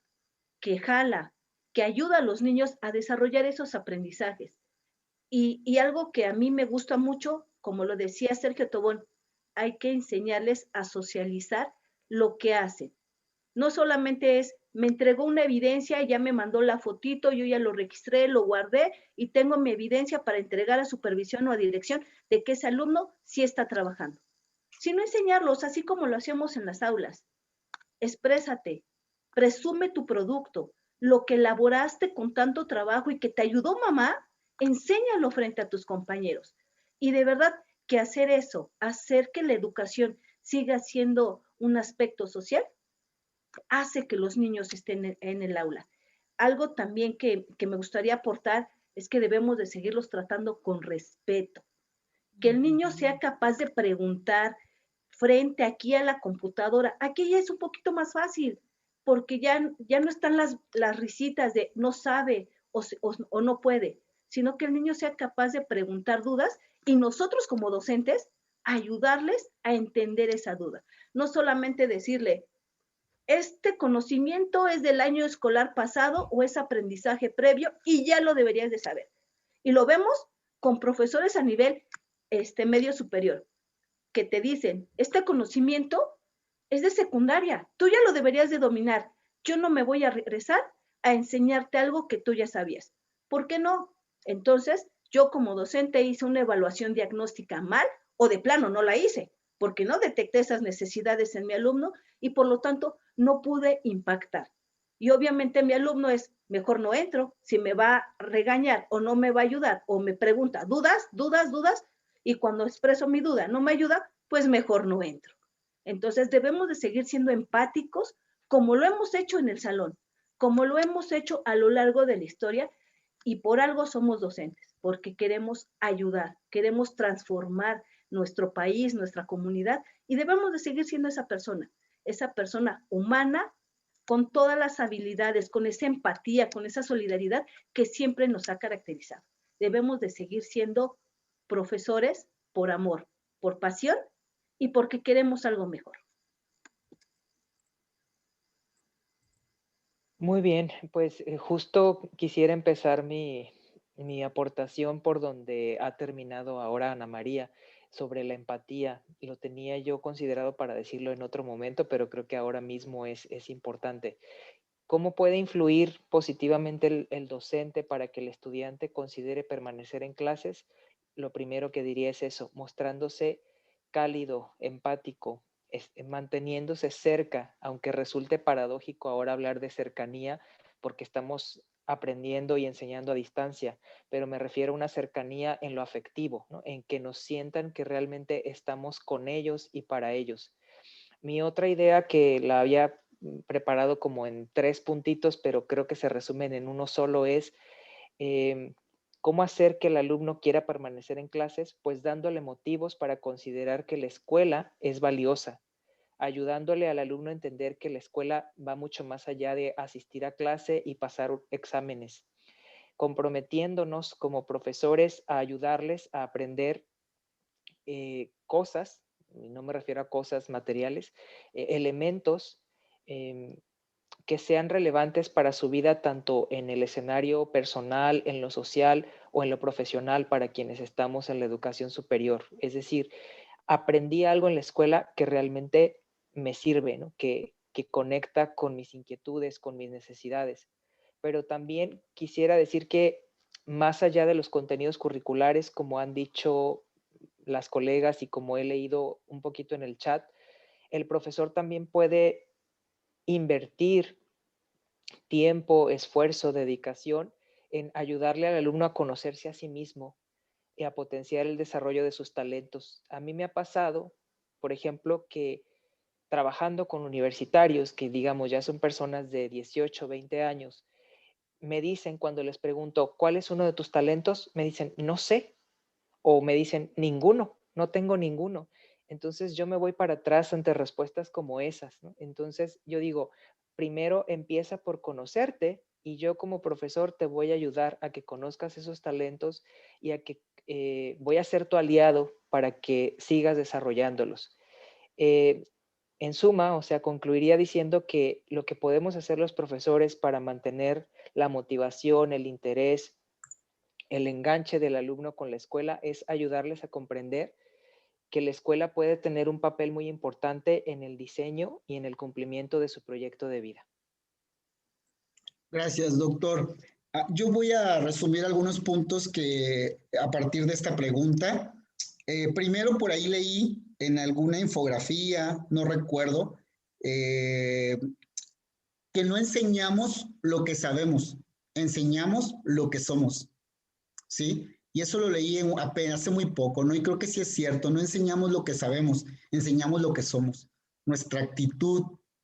que jala, que ayuda a los niños a desarrollar esos aprendizajes. Y algo que a mí me gusta mucho, como lo decía Sergio Tobón, hay que enseñarles a socializar lo que hacen. No solamente es, me entregó una evidencia, ya me mandó la fotito, yo ya lo registré, lo guardé y tengo mi evidencia para entregar a supervisión o a dirección de que ese alumno sí está trabajando. Sino enseñarlos, así como lo hacíamos en las aulas. Exprésate, presume tu producto, lo que elaboraste con tanto trabajo y que te ayudó mamá, enséñalo frente a tus compañeros. Y de verdad que hacer eso, hacer que la educación siga siendo un aspecto social, hace que los niños estén en el aula. Algo también que me gustaría aportar es que debemos de seguirlos tratando con respeto. Que el niño sea capaz de preguntar frente aquí a la computadora. Aquí ya es un poquito más fácil, porque ya no están las risitas de no sabe o no puede, sino que el niño sea capaz de preguntar dudas y nosotros como docentes ayudarles a entender esa duda. No solamente decirle, este conocimiento es del año escolar pasado o es aprendizaje previo y ya lo deberías de saber. Y lo vemos con profesores a nivel medio superior, que te dicen, este conocimiento es de secundaria, tú ya lo deberías de dominar. Yo no me voy a regresar a enseñarte algo que tú ya sabías. ¿Por qué no? Entonces, yo como docente hice una evaluación diagnóstica mal o de plano no la hice, porque no detecté esas necesidades en mi alumno y por lo tanto no pude impactar. Y obviamente mi alumno es, mejor no entro, si me va a regañar o no me va a ayudar o me pregunta, dudas, y cuando expreso mi duda no me ayuda, pues mejor no entro. Entonces debemos de seguir siendo empáticos como lo hemos hecho en el salón, como lo hemos hecho a lo largo de la historia y por algo somos docentes, porque queremos ayudar, queremos transformar nuestro país, nuestra comunidad y debemos de seguir siendo esa persona humana, con todas las habilidades, con esa empatía, con esa solidaridad que siempre nos ha caracterizado. Debemos de seguir siendo profesores por amor, por pasión y porque queremos algo mejor. Muy bien, pues justo quisiera empezar mi aportación por donde ha terminado ahora Ana María, sobre la empatía. Lo tenía yo considerado para decirlo en otro momento, pero creo que ahora mismo es importante. ¿Cómo puede influir positivamente el docente para que el estudiante considere permanecer en clases? Lo primero que diría es eso, mostrándose cálido, empático, manteniéndose cerca, aunque resulte paradójico ahora hablar de cercanía, porque estamos aprendiendo y enseñando a distancia, pero me refiero a una cercanía en lo afectivo, ¿no? En que nos sientan que realmente estamos con ellos y para ellos. Mi otra idea, que la había preparado como en 3 puntitos, pero creo que se resumen en uno solo, es cómo hacer que el alumno quiera permanecer en clases, pues dándole motivos para considerar que la escuela es valiosa, ayudándole al alumno a entender que la escuela va mucho más allá de asistir a clase y pasar exámenes, comprometiéndonos como profesores a ayudarles a aprender cosas, y no me refiero a cosas materiales, elementos que sean relevantes para su vida, tanto en el escenario personal, en lo social o en lo profesional, para quienes estamos en la educación superior. Es decir, aprendí algo en la escuela que realmente me sirve, ¿no? que conecta con mis inquietudes, con mis necesidades. Pero también quisiera decir que más allá de los contenidos curriculares, como han dicho las colegas y como he leído un poquito en el chat, el profesor también puede invertir tiempo, esfuerzo, dedicación en ayudarle al alumno a conocerse a sí mismo y a potenciar el desarrollo de sus talentos. A mí me ha pasado, por ejemplo, que trabajando con universitarios, que digamos ya son personas de 18, 20 años, me dicen cuando les pregunto, ¿cuál es uno de tus talentos? Me dicen, no sé. O me dicen, ninguno, no tengo ninguno. Entonces yo me voy para atrás ante respuestas como esas, ¿no? Entonces yo digo, primero empieza por conocerte y yo como profesor te voy a ayudar a que conozcas esos talentos y a que voy a ser tu aliado para que sigas desarrollándolos. En suma, o sea, concluiría diciendo que lo que podemos hacer los profesores para mantener la motivación, el interés, el enganche del alumno con la escuela es ayudarles a comprender que la escuela puede tener un papel muy importante en el diseño y en el cumplimiento de su proyecto de vida. Gracias, doctor. Yo voy a resumir algunos puntos que a partir de esta pregunta. Primero, por ahí leí en alguna infografía, no recuerdo, que no enseñamos lo que sabemos, enseñamos lo que somos. ¿Sí? Y eso lo leí apenas hace muy poco, ¿no? Y creo que sí es cierto, no enseñamos lo que sabemos, enseñamos lo que somos. Nuestra actitud,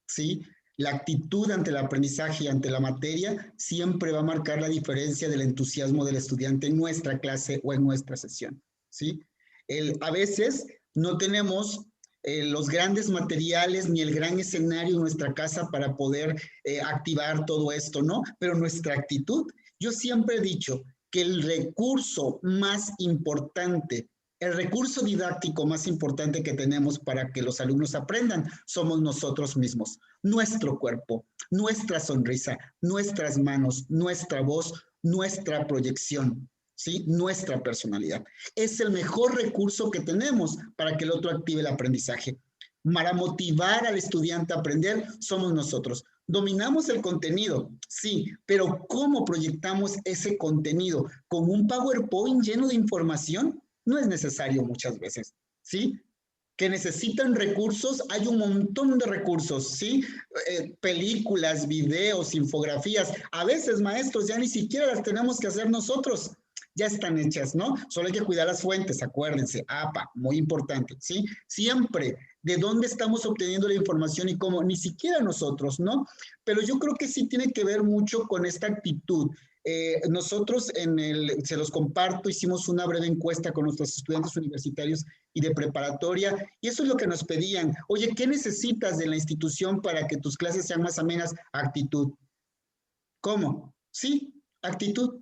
¿sí? La actitud ante el aprendizaje y ante la materia siempre va a marcar la diferencia del entusiasmo del estudiante en nuestra clase o en nuestra sesión, ¿sí? A veces no tenemos los grandes materiales ni el gran escenario en nuestra casa para poder activar todo esto, ¿no? Pero nuestra actitud, yo siempre he dicho, que el recurso más importante, el recurso didáctico más importante que tenemos para que los alumnos aprendan somos nosotros mismos, nuestro cuerpo, nuestra sonrisa, nuestras manos, nuestra voz, nuestra proyección, ¿sí? Nuestra personalidad. Es el mejor recurso que tenemos para que el otro active el aprendizaje. Para motivar al estudiante a aprender somos nosotros. Dominamos el contenido, sí, pero ¿cómo proyectamos ese contenido? ¿Con un PowerPoint lleno de información? No es necesario muchas veces, ¿sí? Que necesitan recursos, hay un montón de recursos, ¿sí? Películas, videos, infografías. A veces, maestros, ya ni siquiera las tenemos que hacer nosotros. Ya están hechas, ¿no? Solo hay que cuidar las fuentes, acuérdense, APA, muy importante, ¿sí? Siempre, ¿de dónde estamos obteniendo la información y cómo? Ni siquiera nosotros, ¿no? Pero yo creo que sí tiene que ver mucho con esta actitud. Nosotros se los comparto, hicimos una breve encuesta con nuestros estudiantes universitarios y de preparatoria, y eso es lo que nos pedían. Oye, ¿qué necesitas de la institución para que tus clases sean más amenas? Actitud. ¿Cómo? Sí, actitud.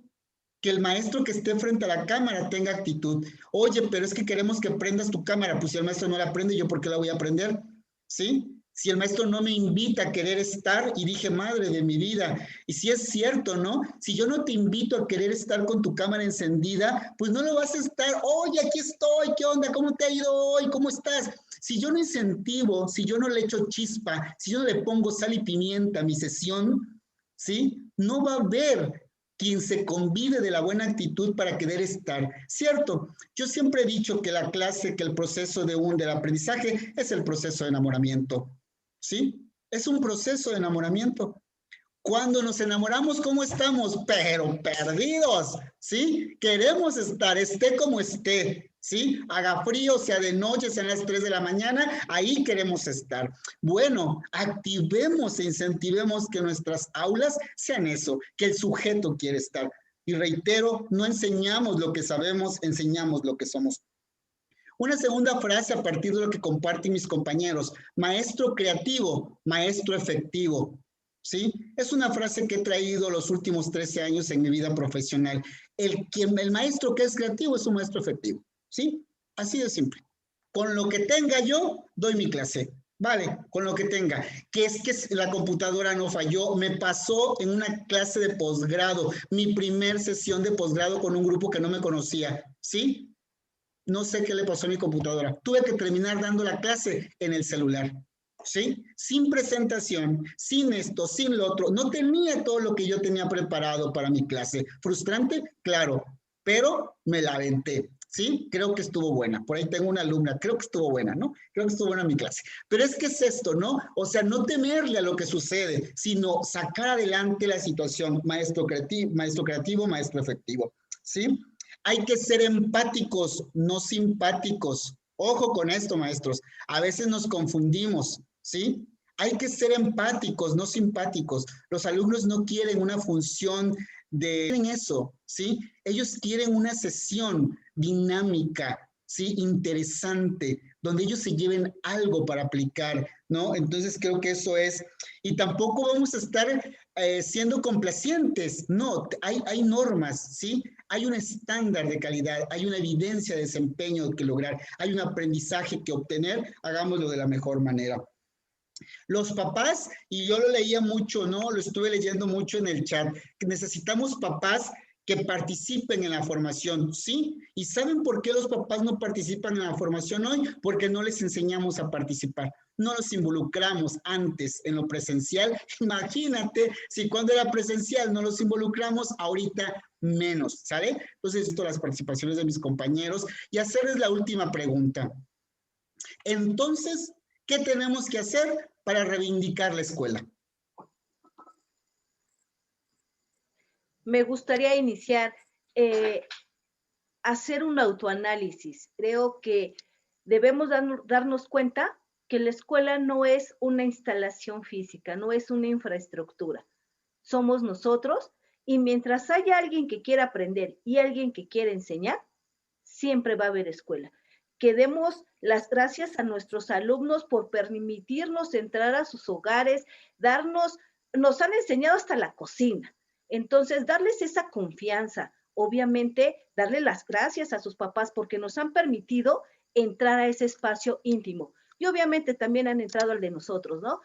Que el maestro que esté frente a la cámara tenga actitud. Oye, pero es que queremos que prendas tu cámara. Pues si el maestro no la prende, ¿yo por qué la voy a prender? ¿Sí? Si el maestro no me invita a querer estar, y dije, madre de mi vida, y si es cierto, ¿no? Si yo no te invito a querer estar con tu cámara encendida, pues no lo vas a estar. Oye, aquí estoy, ¿qué onda? ¿Cómo te ha ido hoy? ¿Cómo estás? Si yo no incentivo, si yo no le echo chispa, si yo no le pongo sal y pimienta a mi sesión, ¿sí? No va a haber quien se convide de la buena actitud para querer estar. Cierto, yo siempre he dicho que la clase, que el proceso del aprendizaje es el proceso de enamoramiento, ¿sí? Es un proceso de enamoramiento. Cuando nos enamoramos, ¿cómo estamos? Pero perdidos, ¿sí? Queremos estar, esté como esté, ¿sí? Haga frío, sea de noche, sean las 3 de la mañana, ahí queremos estar. Bueno, activemos e incentivemos que nuestras aulas sean eso, que el sujeto quiere estar. Y reitero, no enseñamos lo que sabemos, enseñamos lo que somos. Una segunda frase a partir de lo que comparten mis compañeros: maestro creativo, maestro efectivo. ¿Sí? Es una frase que he traído los últimos 13 años en mi vida profesional. El maestro que es creativo es un maestro efectivo. ¿Sí? Así de simple. Con lo que tenga yo, doy mi clase. Vale, con lo que tenga. Que es que la computadora no falló. Me pasó en una clase de posgrado, mi primer sesión de posgrado con un grupo que no me conocía. ¿Sí? No sé qué le pasó a mi computadora. Tuve que terminar dando la clase en el celular. ¿Sí? Sin presentación, sin esto, sin lo otro. No tenía todo lo que yo tenía preparado para mi clase. Frustrante, claro, pero me la aventé. ¿Sí? Creo que estuvo buena. Por ahí tengo una alumna, creo que estuvo buena, ¿no? Creo que estuvo buena mi clase. Pero es que es esto, ¿no? O sea, no temerle a lo que sucede, sino sacar adelante la situación. Maestro creativo, maestro efectivo. ¿Sí? Hay que ser empáticos, no simpáticos. Ojo con esto, maestros. A veces nos confundimos, ¿sí? Hay que ser empáticos, no simpáticos. Los alumnos no quieren una función quieren eso, ¿sí? Ellos quieren una sesión dinámica, ¿sí? Interesante, donde ellos se lleven algo para aplicar, ¿no? Entonces creo que eso es. Y tampoco vamos a estar siendo complacientes, no, hay normas, ¿sí? Hay un estándar de calidad, hay una evidencia de desempeño que lograr, hay un aprendizaje que obtener, hagámoslo de la mejor manera. Los papás, y yo lo leía mucho, ¿no? Lo estuve leyendo mucho en el chat, que necesitamos papás que participen en la formación, ¿sí? ¿Y saben por qué los papás no participan en la formación hoy? Porque no les enseñamos a participar, no los involucramos antes en lo presencial. Imagínate si cuando era presencial no los involucramos, ahorita menos, ¿sale? Entonces, necesito las participaciones de mis compañeros y hacerles la última pregunta. Entonces, ¿qué tenemos que hacer para reivindicar la escuela? Me gustaría iniciar hacer un autoanálisis. Creo que debemos darnos cuenta que la escuela no es una instalación física, no es una infraestructura. Somos nosotros, y mientras haya alguien que quiera aprender y alguien que quiera enseñar, siempre va a haber escuela. Que demos las gracias a nuestros alumnos por permitirnos entrar a sus hogares, nos han enseñado hasta la cocina. Entonces, darles esa confianza, obviamente, darle las gracias a sus papás porque nos han permitido entrar a ese espacio íntimo. Y obviamente también han entrado al de nosotros, ¿no?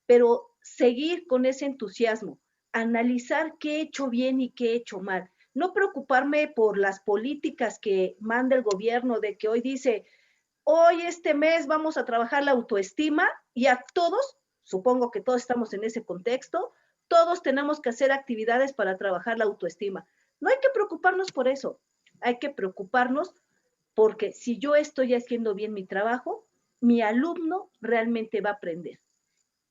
Pero seguir con ese entusiasmo, analizar qué he hecho bien y qué he hecho mal. No preocuparme por las políticas que manda el gobierno, de que hoy dice, hoy este mes vamos a trabajar la autoestima, y a todos, supongo que todos estamos en ese contexto, todos tenemos que hacer actividades para trabajar la autoestima. No hay que preocuparnos por eso, hay que preocuparnos porque si yo estoy haciendo bien mi trabajo, mi alumno realmente va a aprender.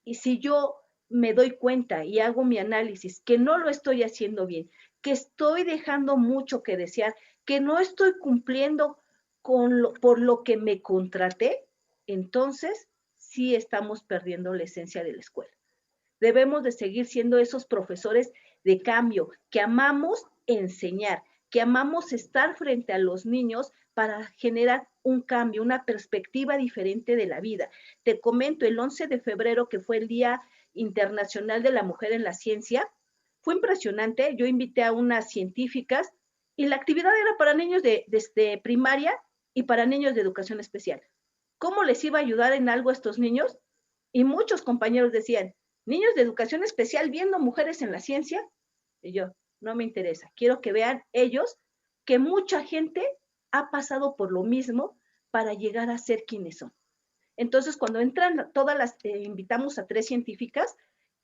Y si yo me doy cuenta y hago mi análisis que no lo estoy haciendo bien, que estoy dejando mucho que desear, que no estoy cumpliendo por lo que me contraté, entonces sí estamos perdiendo la esencia de la escuela. Debemos de seguir siendo esos profesores de cambio, que amamos enseñar, que amamos estar frente a los niños para generar un cambio, una perspectiva diferente de la vida. Te comento, el 11 de febrero, que fue el Día Internacional de la Mujer en la Ciencia, fue impresionante. Yo invité a unas científicas y la actividad era para niños de primaria y para niños de educación especial. ¿Cómo les iba a ayudar en algo a estos niños? Y muchos compañeros decían, niños de educación especial viendo mujeres en la ciencia. Y yo, no me interesa. Quiero que vean ellos que mucha gente ha pasado por lo mismo para llegar a ser quienes son. Entonces, cuando entran todas las, invitamos a 3 científicas,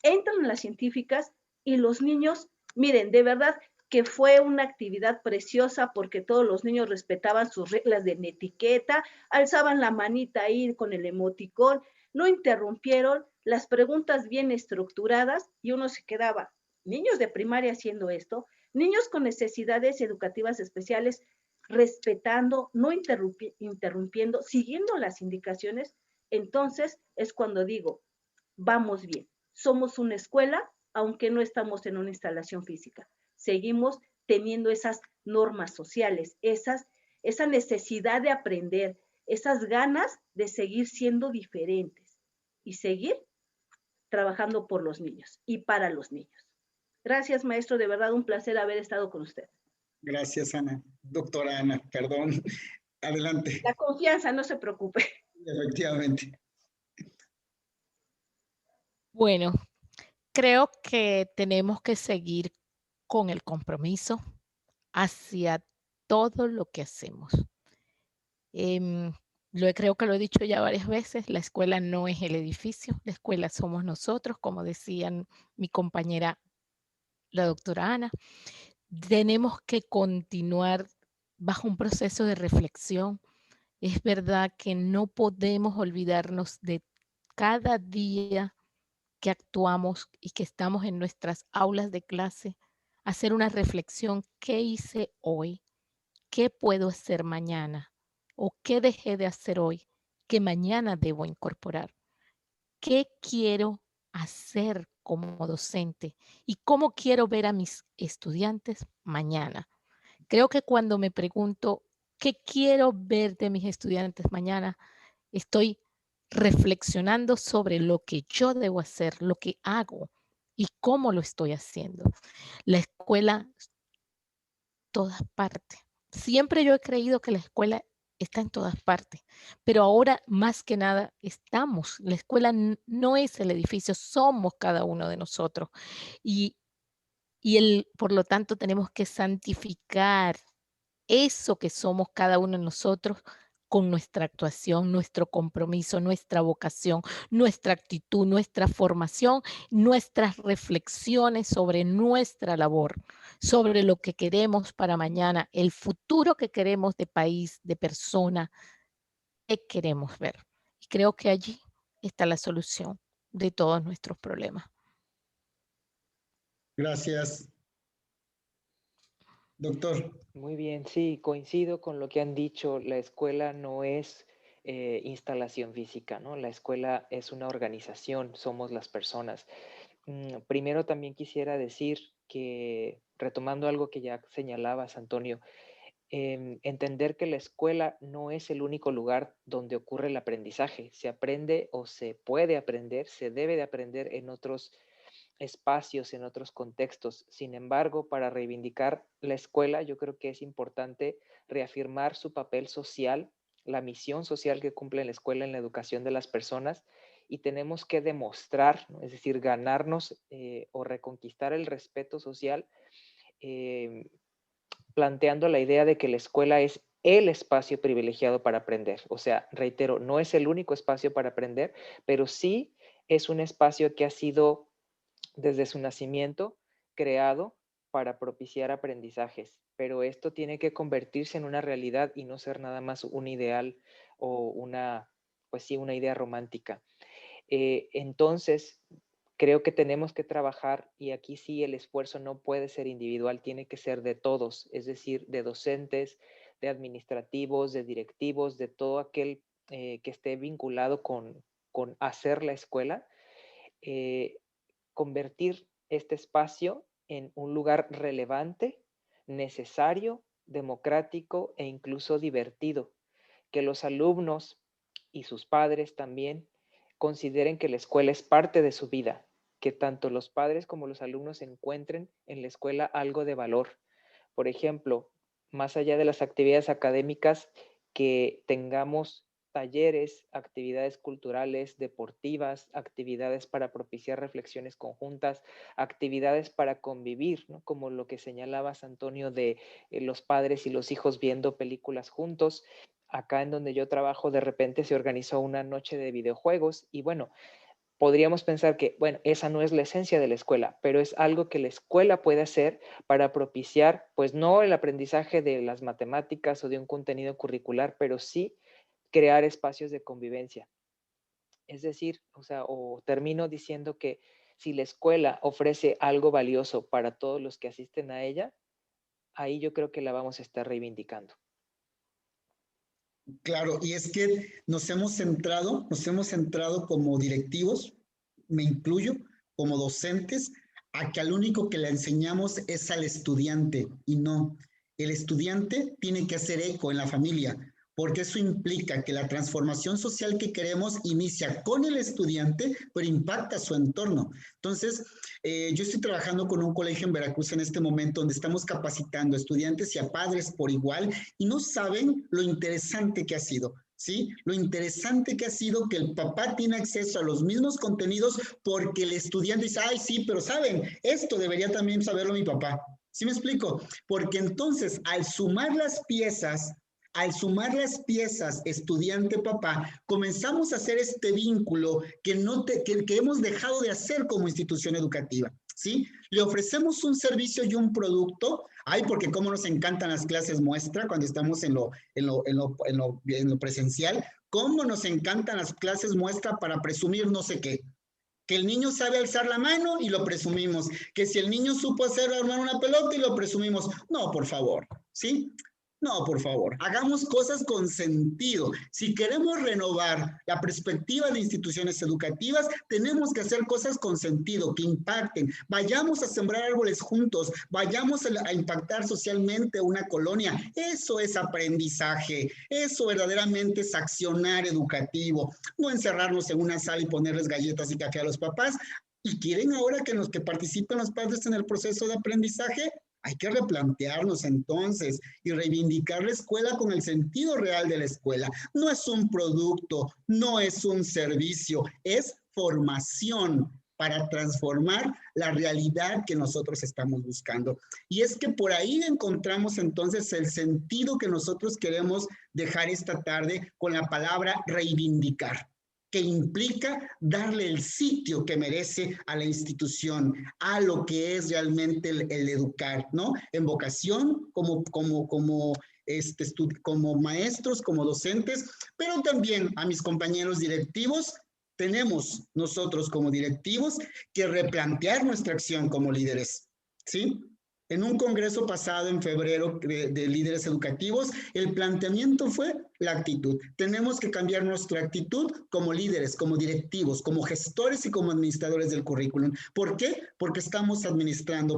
entran las científicas y los niños, miren, de verdad que fue una actividad preciosa porque todos los niños respetaban sus reglas de etiqueta, alzaban la manita ahí con el emoticón, no interrumpieron, las preguntas bien estructuradas y uno se quedaba, niños de primaria haciendo esto, niños con necesidades educativas especiales respetando, no interrumpiendo, siguiendo las indicaciones. Entonces es cuando digo, vamos bien, somos una escuela, aunque no estamos en una instalación física. Seguimos teniendo esas normas sociales, esa necesidad de aprender, esas ganas de seguir siendo diferentes y seguir trabajando por los niños y para los niños. Gracias, maestro, de verdad un placer haber estado con usted. Gracias, Ana. Doctora Ana, perdón. Adelante. La confianza, no se preocupe. Efectivamente. Bueno, creo que tenemos que seguir con el compromiso hacia todo lo que hacemos. Creo que lo he dicho ya varias veces, la escuela no es el edificio, la escuela somos nosotros, como decían mi compañera, la doctora Ana. Tenemos que continuar bajo un proceso de reflexión. Es verdad que no podemos olvidarnos de cada día que actuamos y que estamos en nuestras aulas de clase, hacer una reflexión, ¿qué hice hoy? ¿Qué puedo hacer mañana? ¿O qué dejé de hacer hoy que mañana debo incorporar? ¿Qué quiero hacer como docente? ¿Y cómo quiero ver a mis estudiantes mañana? Creo que cuando me pregunto, ¿qué quiero ver de mis estudiantes mañana? Estoy reflexionando sobre lo que yo debo hacer, lo que hago y cómo lo estoy haciendo. La escuela, todas partes. Siempre yo he creído que la escuela está en todas partes, pero ahora más que nada estamos. La escuela no es el edificio, somos cada uno de nosotros. Y por lo tanto tenemos que santificar eso que somos cada uno de nosotros con nuestra actuación, nuestro compromiso, nuestra vocación, nuestra actitud, nuestra formación, nuestras reflexiones sobre nuestra labor, sobre lo que queremos para mañana, el futuro que queremos de país, de persona, qué queremos ver. Y creo que allí está la solución de todos nuestros problemas. Gracias. Doctor. Muy bien, sí, coincido con lo que han dicho. La escuela no es instalación física, ¿no? La escuela es una organización, somos las personas. Primero también quisiera decir que, retomando algo que ya señalabas, Antonio, entender que la escuela no es el único lugar donde ocurre el aprendizaje. Se aprende o se puede aprender, se debe de aprender en otros espacios, en otros contextos. Sin embargo, para reivindicar la escuela, yo creo que es importante reafirmar su papel social, la misión social que cumple la escuela en la educación de las personas, y tenemos que demostrar, ¿no? Es decir, ganarnos o reconquistar el respeto social, planteando la idea de que la escuela es el espacio privilegiado para aprender. O sea, reitero, no es el único espacio para aprender, pero sí es un espacio que ha sido desde su nacimiento creado para propiciar aprendizajes, pero esto tiene que convertirse en una realidad y no ser nada más un ideal o una, pues sí, una idea romántica. Entonces, creo que tenemos que trabajar y aquí sí el esfuerzo no puede ser individual, tiene que ser de todos, es decir, de docentes, de administrativos, de directivos, de todo aquel que esté vinculado con hacer la escuela. Convertir este espacio en un lugar relevante, necesario, democrático e incluso divertido. Que los alumnos y sus padres también consideren que la escuela es parte de su vida, que tanto los padres como los alumnos encuentren en la escuela algo de valor. Por ejemplo, más allá de las actividades académicas, que tengamos talleres, actividades culturales, deportivas, actividades para propiciar reflexiones conjuntas, actividades para convivir, ¿no? Como lo que señalabas, Antonio, de los padres y los hijos viendo películas juntos. Acá en donde yo trabajo, de repente se organizó una noche de videojuegos y bueno, podríamos pensar que, bueno, esa no es la esencia de la escuela, pero es algo que la escuela puede hacer para propiciar, pues no el aprendizaje de las matemáticas o de un contenido curricular, pero sí crear espacios de convivencia. Es decir, o termino diciendo que si la escuela ofrece algo valioso para todos los que asisten a ella, ahí yo creo que la vamos a estar reivindicando. Claro, y es que nos hemos centrado como directivos, me incluyo, como docentes, a que al único que le enseñamos es al estudiante y no. El estudiante tiene que hacer eco en la familia, porque eso implica que la transformación social que queremos inicia con el estudiante, pero impacta su entorno. Entonces, yo estoy trabajando con un colegio en Veracruz en este momento donde estamos capacitando a estudiantes y a padres por igual y no saben lo interesante que ha sido. ¿Sí? Lo interesante que ha sido que el papá tiene acceso a los mismos contenidos porque el estudiante dice, ay, sí, pero saben, esto debería también saberlo mi papá. ¿Sí me explico? Porque entonces, al sumar las piezas estudiante-papá, comenzamos a hacer este vínculo que hemos dejado de hacer como institución educativa, ¿sí? Le ofrecemos un servicio y un producto, porque cómo nos encantan las clases muestra cuando estamos en lo presencial, cómo nos encantan las clases muestra para presumir no sé qué. Que el niño sabe alzar la mano y lo presumimos. Que si el niño supo hacer armar una pelota y lo presumimos. No, por favor, ¿sí? No, por favor, hagamos cosas con sentido. Si queremos renovar la perspectiva de instituciones educativas, tenemos que hacer cosas con sentido, que impacten. Vayamos a sembrar árboles juntos, vayamos a impactar socialmente una colonia. Eso es aprendizaje, eso verdaderamente es accionar educativo. No encerrarnos en una sala y ponerles galletas y café a los papás. ¿Y quieren ahora que participen los padres en el proceso de aprendizaje? Hay que replantearnos entonces y reivindicar la escuela con el sentido real de la escuela. No es un producto, no es un servicio, es formación para transformar la realidad que nosotros estamos buscando. Y es que por ahí encontramos entonces el sentido que nosotros queremos dejar esta tarde con la palabra reivindicar, que implica darle el sitio que merece a la institución, a lo que es realmente el educar, ¿no? En vocación, como maestros, como docentes, pero también a mis compañeros directivos. Tenemos nosotros como directivos que replantear nuestra acción como líderes, ¿sí? En un congreso pasado en febrero de líderes educativos, el planteamiento fue la actitud. Tenemos que cambiar nuestra actitud como líderes, como directivos, como gestores y como administradores del currículum. ¿Por qué? Porque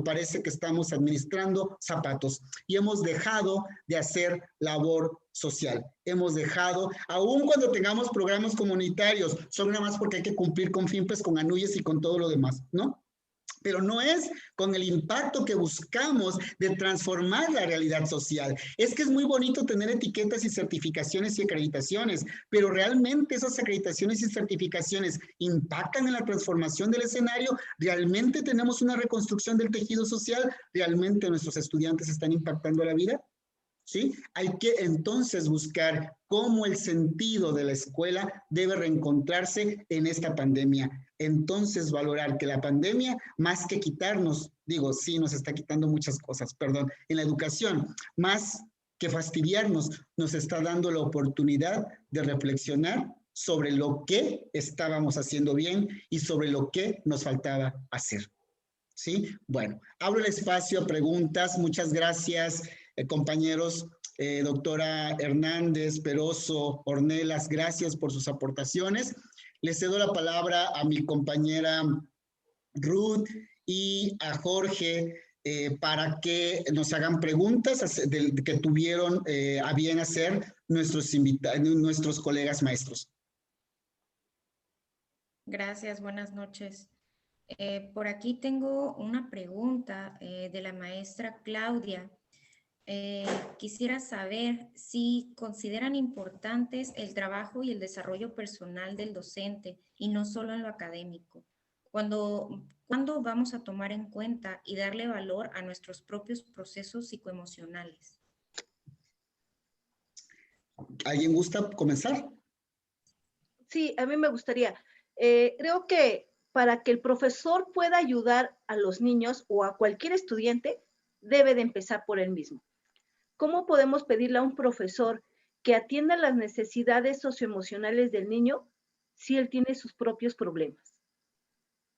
parece que estamos administrando zapatos y hemos dejado de hacer labor social. Hemos dejado, aun cuando tengamos programas comunitarios, son nada más porque hay que cumplir con FIMPES, con ANUYES y con todo lo demás, ¿no? Pero no es con el impacto que buscamos de transformar la realidad social. Es que es muy bonito tener etiquetas y certificaciones y acreditaciones, pero realmente esas acreditaciones y certificaciones impactan en la transformación del escenario. ¿Realmente tenemos una reconstrucción del tejido social? ¿Realmente nuestros estudiantes están impactando la vida? ¿Sí? Hay que entonces buscar cómo el sentido de la escuela debe reencontrarse en esta pandemia. Entonces valorar que la pandemia, más que quitarnos, sí, nos está quitando muchas cosas, perdón, en la educación, más que fastidiarnos, nos está dando la oportunidad de reflexionar sobre lo que estábamos haciendo bien y sobre lo que nos faltaba hacer. ¿Sí? Bueno, abro el espacio a preguntas. Muchas gracias, compañeros. Doctora Hernández, Peroso, Ornelas, gracias por sus aportaciones. Le cedo la palabra a mi compañera Ruth y a Jorge para que nos hagan preguntas que tuvieron a bien hacer nuestros colegas maestros. Gracias, buenas noches. Por aquí tengo una pregunta de la maestra Claudia. Quisiera saber si consideran importantes el trabajo y el desarrollo personal del docente y no solo en lo académico. ¿Cuándo vamos a tomar en cuenta y darle valor a nuestros propios procesos psicoemocionales? ¿Alguien gusta comenzar? Sí, a mí me gustaría. Creo que para que el profesor pueda ayudar a los niños o a cualquier estudiante, debe de empezar por él mismo. ¿Cómo podemos pedirle a un profesor que atienda las necesidades socioemocionales del niño si él tiene sus propios problemas?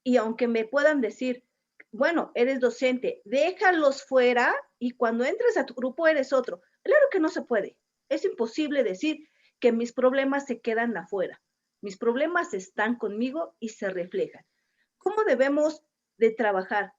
Y aunque me puedan decir, bueno, eres docente, déjalos fuera y cuando entres a tu grupo eres otro. Claro que no se puede. Es imposible decir que mis problemas se quedan afuera. Mis problemas están conmigo y se reflejan. ¿Cómo debemos de trabajar?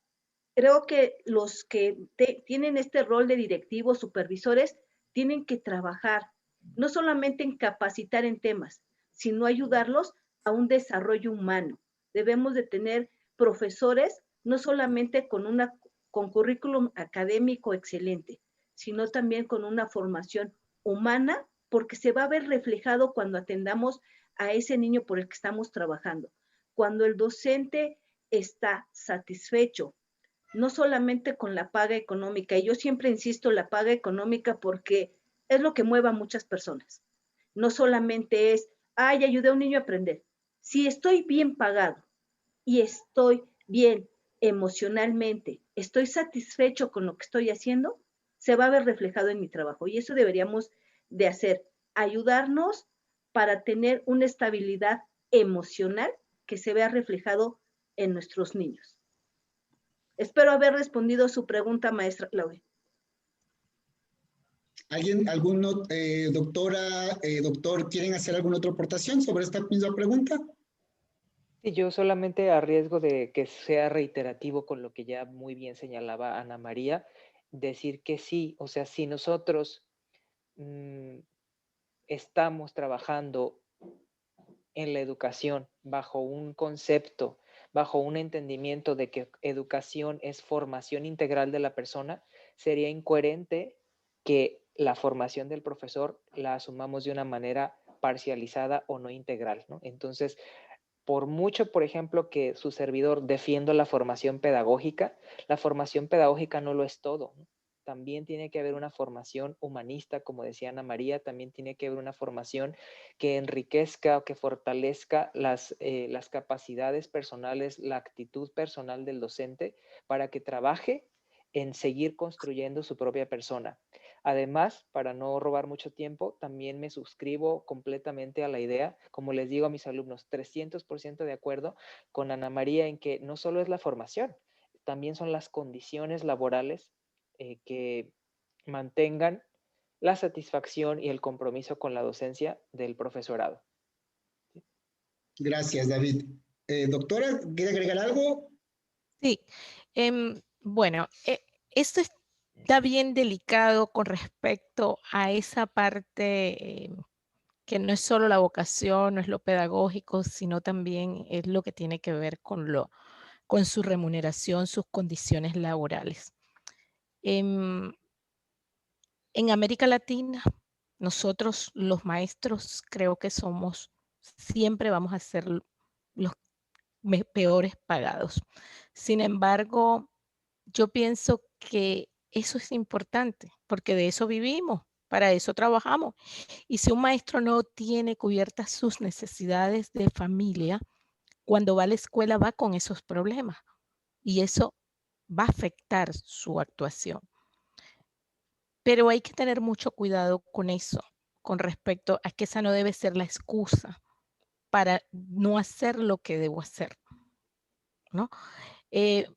Creo que los que tienen este rol de directivos, supervisores, tienen que trabajar no solamente en capacitar en temas, sino ayudarlos a un desarrollo humano. Debemos de tener profesores no solamente con currículum académico excelente, sino también con una formación humana, porque se va a ver reflejado cuando atendamos a ese niño por el que estamos trabajando. Cuando el docente está satisfecho, no solamente con la paga económica, y yo siempre insisto la paga económica porque es lo que mueve a muchas personas. No solamente es, ay, ayudé a un niño a aprender. Si estoy bien pagado y estoy bien emocionalmente, estoy satisfecho con lo que estoy haciendo, se va a ver reflejado en mi trabajo. Y eso deberíamos de hacer, ayudarnos para tener una estabilidad emocional que se vea reflejado en nuestros niños. Espero haber respondido a su pregunta, maestra Claudia. Doctor, ¿quieren hacer alguna otra aportación sobre esta misma pregunta? Sí, yo solamente a riesgo de que sea reiterativo con lo que ya muy bien señalaba Ana María, decir que sí, o sea, si nosotros estamos trabajando en la educación bajo un concepto, bajo un entendimiento de que educación es formación integral de la persona, sería incoherente que la formación del profesor la asumamos de una manera parcializada o no integral, ¿no? Entonces, por mucho, por ejemplo, que su servidor defienda la formación pedagógica no lo es todo, ¿no? También tiene que haber una formación humanista, como decía Ana María, también tiene que haber una formación que enriquezca o que fortalezca las capacidades personales, la actitud personal del docente para que trabaje en seguir construyendo su propia persona. Además, para no robar mucho tiempo, también me suscribo completamente a la idea, como les digo a mis alumnos, 300% de acuerdo con Ana María en que no solo es la formación, también son las condiciones laborales que mantengan la satisfacción y el compromiso con la docencia del profesorado. Gracias, David. Doctora, ¿quiere agregar algo? Sí, bueno, esto está bien delicado con respecto a esa parte que no es solo la vocación, no es lo pedagógico, sino también es lo que tiene que ver con su remuneración, sus condiciones laborales. En América Latina, nosotros los maestros creo que siempre vamos a ser los peores pagados. Sin embargo, yo pienso que eso es importante, porque de eso vivimos, para eso trabajamos. Y si un maestro no tiene cubiertas sus necesidades de familia, cuando va a la escuela va con esos problemas y eso va a afectar su actuación. Pero hay que tener mucho cuidado con eso, con respecto a que esa no debe ser la excusa para no hacer lo que debo hacer, ¿no?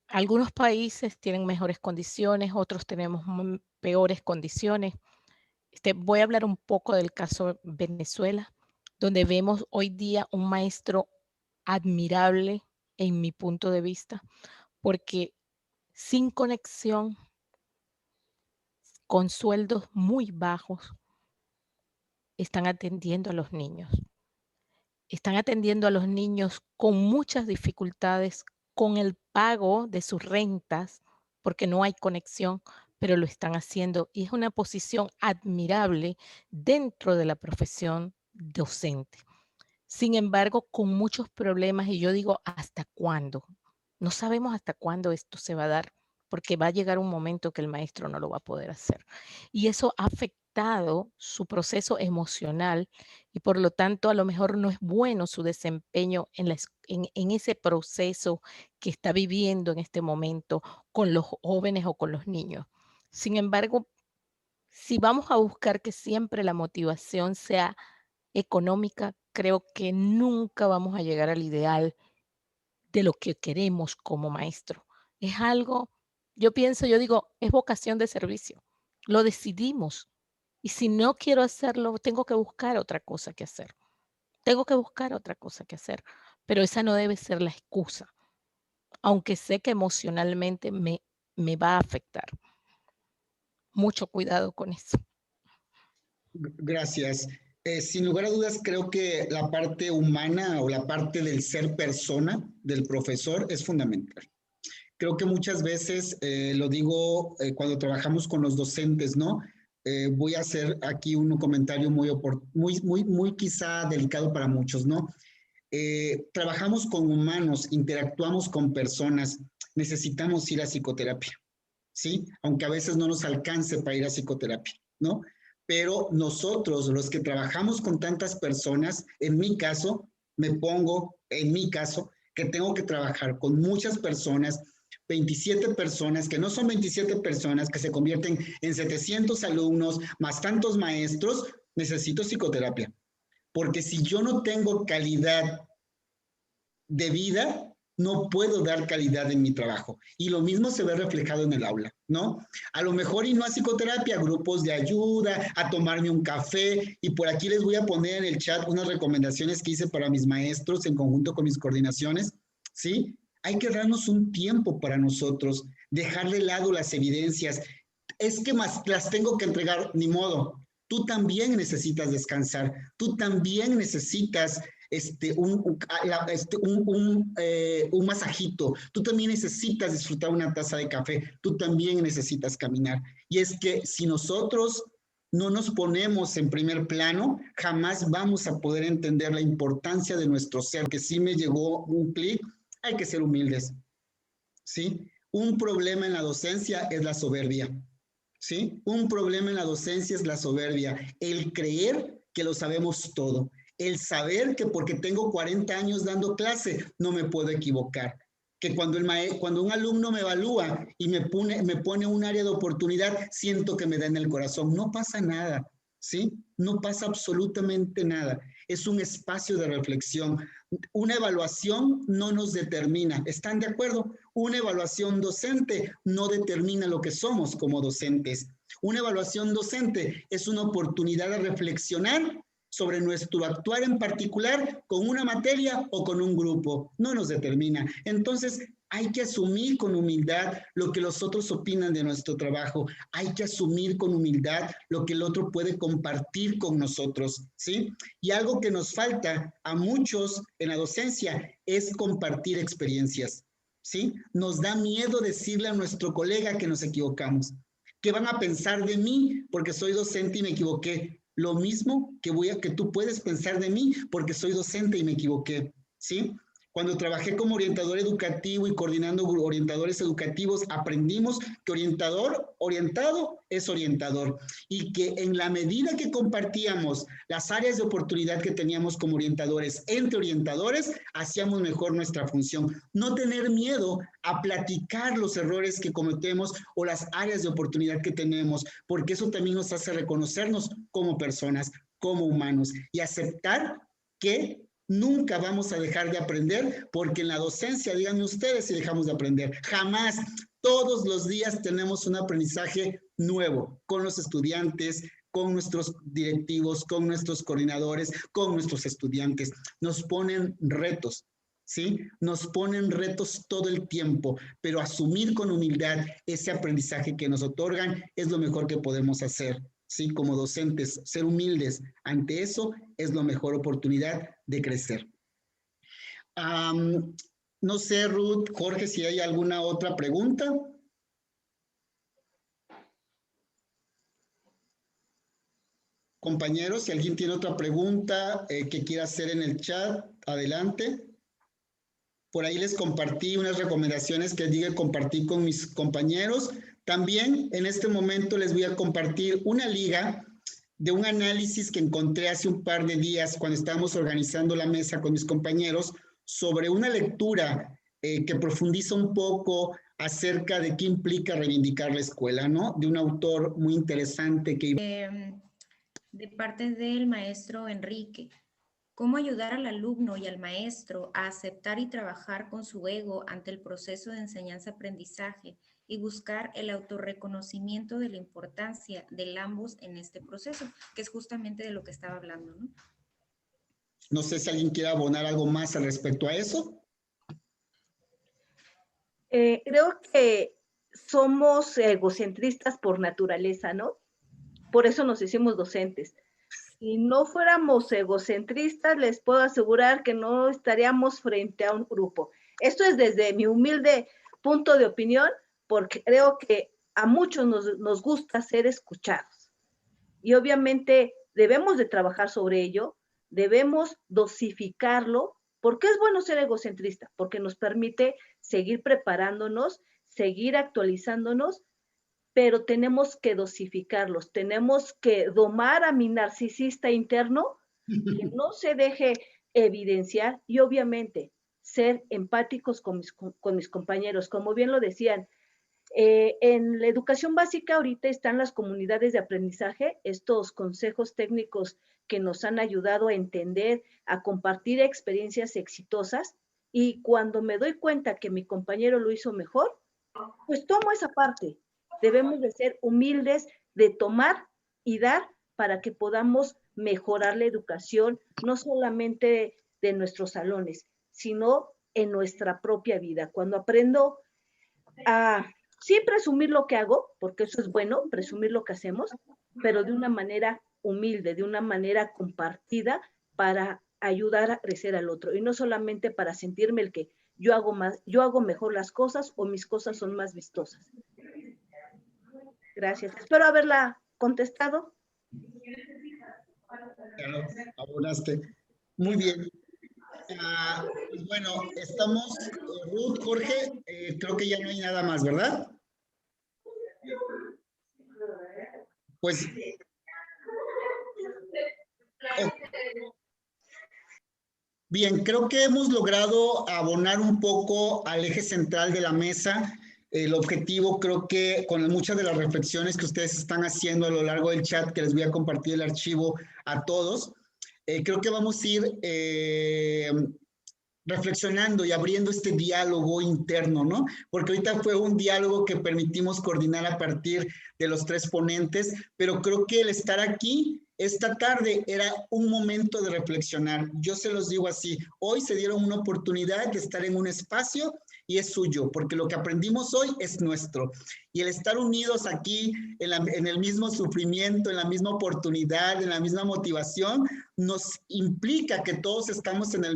Algunos países tienen mejores condiciones, otros tenemos peores condiciones. Voy a hablar un poco del caso Venezuela, donde vemos hoy día un maestro admirable, en mi punto de vista, porque sin conexión, con sueldos muy bajos, están atendiendo a los niños. Están atendiendo a los niños con muchas dificultades, con el pago de sus rentas, porque no hay conexión, pero lo están haciendo. Y es una posición admirable dentro de la profesión docente. Sin embargo, con muchos problemas, y yo digo, ¿hasta cuándo? No sabemos hasta cuándo esto se va a dar, porque va a llegar un momento que el maestro no lo va a poder hacer. Y eso ha afectado su proceso emocional y por lo tanto a lo mejor no es bueno su desempeño en ese proceso que está viviendo en este momento con los jóvenes o con los niños. Sin embargo, si vamos a buscar que siempre la motivación sea económica, creo que nunca vamos a llegar al ideal de lo que queremos como maestro. Es algo, yo digo, es vocación de servicio. Lo decidimos. Y si no quiero hacerlo, tengo que buscar otra cosa que hacer. Tengo que buscar otra cosa que hacer. Pero esa no debe ser la excusa, aunque sé que emocionalmente me va a afectar. Mucho cuidado con eso. Gracias. Sin lugar a dudas, creo que la parte humana o la parte del ser persona del profesor es fundamental. Creo que muchas veces, lo digo cuando trabajamos con los docentes, ¿no? Voy a hacer aquí un comentario muy quizá delicado para muchos, ¿no? Trabajamos con humanos, interactuamos con personas, necesitamos ir a psicoterapia, ¿sí? Aunque a veces no nos alcance para ir a psicoterapia, ¿no? Pero nosotros, los que trabajamos con tantas personas, en mi caso, que tengo que trabajar con muchas personas, 27 personas, que no son 27 personas, que se convierten en 700 alumnos, más tantos maestros, necesito psicoterapia. Porque si yo no tengo calidad de vida, no puedo dar calidad en mi trabajo. Y lo mismo se ve reflejado en el aula, ¿no? A lo mejor y no a psicoterapia, grupos de ayuda, a tomarme un café. Y por aquí les voy a poner en el chat unas recomendaciones que hice para mis maestros en conjunto con mis coordinaciones, ¿sí? Hay que darnos un tiempo para nosotros, dejar de lado las evidencias. Es que más las tengo que entregar, ni modo. Tú también necesitas descansar, tú también necesitas un masajito, tú también necesitas disfrutar una taza de café, tú también necesitas caminar. Y es que si nosotros no nos ponemos en primer plano, jamás vamos a poder entender la importancia de nuestro ser, que sí me llegó un clic, hay que ser humildes, ¿sí? Un problema en la docencia es la soberbia, ¿sí? Un problema en la docencia es la soberbia, el creer que lo sabemos todo, el saber que porque tengo 40 años dando clase no me puedo equivocar, que cuando un alumno me evalúa y me pone un área de oportunidad, siento que me da en el corazón. No pasa nada, ¿sí? No pasa absolutamente nada. Es un espacio de reflexión. Una evaluación no nos determina. ¿Están de acuerdo? Una evaluación docente no determina lo que somos como docentes. Una evaluación docente es una oportunidad de reflexionar sobre nuestro actuar en particular con una materia o con un grupo. No nos determina. Entonces, hay que asumir con humildad lo que los otros opinan de nuestro trabajo. Hay que asumir con humildad lo que el otro puede compartir con nosotros, ¿sí? Y algo que nos falta a muchos en la docencia es compartir experiencias, ¿sí? Nos da miedo decirle a nuestro colega que nos equivocamos. ¿Qué van a pensar de mí porque soy docente y me equivoqué? Lo mismo que tú puedes pensar de mí porque soy docente y me equivoqué, ¿sí? Cuando trabajé como orientador educativo y coordinando orientadores educativos, aprendimos que orientado es orientador y que en la medida que compartíamos las áreas de oportunidad que teníamos como orientadores entre orientadores, hacíamos mejor nuestra función. No tener miedo a platicar los errores que cometemos o las áreas de oportunidad que tenemos, porque eso también nos hace reconocernos como personas, como humanos y aceptar que nunca vamos a dejar de aprender, porque en la docencia, díganme ustedes si dejamos de aprender. Jamás. Todos los días tenemos un aprendizaje nuevo con los estudiantes, con nuestros directivos, con nuestros coordinadores, con nuestros estudiantes. Nos ponen retos, ¿sí? Nos ponen retos todo el tiempo, pero asumir con humildad ese aprendizaje que nos otorgan es lo mejor que podemos hacer, ¿sí? Como docentes, ser humildes ante eso es la mejor oportunidad de crecer. No sé, Ruth, Jorge, si hay alguna otra pregunta. Compañeros, si alguien tiene otra pregunta que quiera hacer en el chat, adelante. Por ahí les compartí unas recomendaciones que dije compartir con mis compañeros. También en este momento les voy a compartir una liga de un análisis que encontré hace un par de días cuando estábamos organizando la mesa con mis compañeros sobre una lectura que profundiza un poco acerca de qué implica reivindicar la escuela, ¿no? De un autor muy interesante que... De parte del maestro Enrique, ¿cómo ayudar al alumno y al maestro a aceptar y trabajar con su ego ante el proceso de enseñanza-aprendizaje y buscar el autorreconocimiento de la importancia de ambos en este proceso, que es justamente de lo que estaba hablando, ¿no? No sé si alguien quiere abonar algo más al respecto a eso. Creo que somos egocentristas por naturaleza, ¿no? Por eso nos hicimos docentes. Si no fuéramos egocentristas, les puedo asegurar que no estaríamos frente a un grupo. Esto es desde mi humilde punto de opinión, porque creo que a muchos nos gusta ser escuchados. Y obviamente debemos de trabajar sobre ello, debemos dosificarlo, porque es bueno ser egocentrista, porque nos permite seguir preparándonos, seguir actualizándonos, pero tenemos que dosificarlos, tenemos que domar a mi narcisista interno, que no se deje evidenciar y obviamente ser empáticos con mis compañeros. Como bien lo decían, en la educación básica ahorita están las comunidades de aprendizaje, estos consejos técnicos que nos han ayudado a entender, a compartir experiencias exitosas, y cuando me doy cuenta que mi compañero lo hizo mejor, pues tomo esa parte. Debemos de ser humildes, de tomar y dar para que podamos mejorar la educación, no solamente de nuestros salones, sino en nuestra propia vida. Cuando aprendo a sí presumir lo que hago, porque eso es bueno, presumir lo que hacemos, pero de una manera humilde, de una manera compartida para ayudar a crecer al otro y no solamente para sentirme el que yo hago mejor las cosas o mis cosas son más vistosas. Gracias. Espero haberla contestado. Claro, abonaste. Muy bien. Pues bueno, estamos, Ruth, Jorge, creo que ya no hay nada más, ¿verdad? Pues... Bien, creo que hemos logrado abonar un poco al eje central de la mesa. El objetivo, creo que con muchas de las reflexiones que ustedes están haciendo a lo largo del chat, que les voy a compartir el archivo a todos, creo que vamos a ir reflexionando y abriendo este diálogo interno, ¿no? Porque ahorita fue un diálogo que permitimos coordinar a partir de los tres ponentes, pero creo que el estar aquí esta tarde era un momento de reflexionar. Yo se los digo así, hoy se dieron una oportunidad de estar en un espacio y es suyo, porque lo que aprendimos hoy es nuestro. Y el estar unidos aquí en el mismo sufrimiento, en la misma oportunidad, en la misma motivación, nos implica que todos estamos en la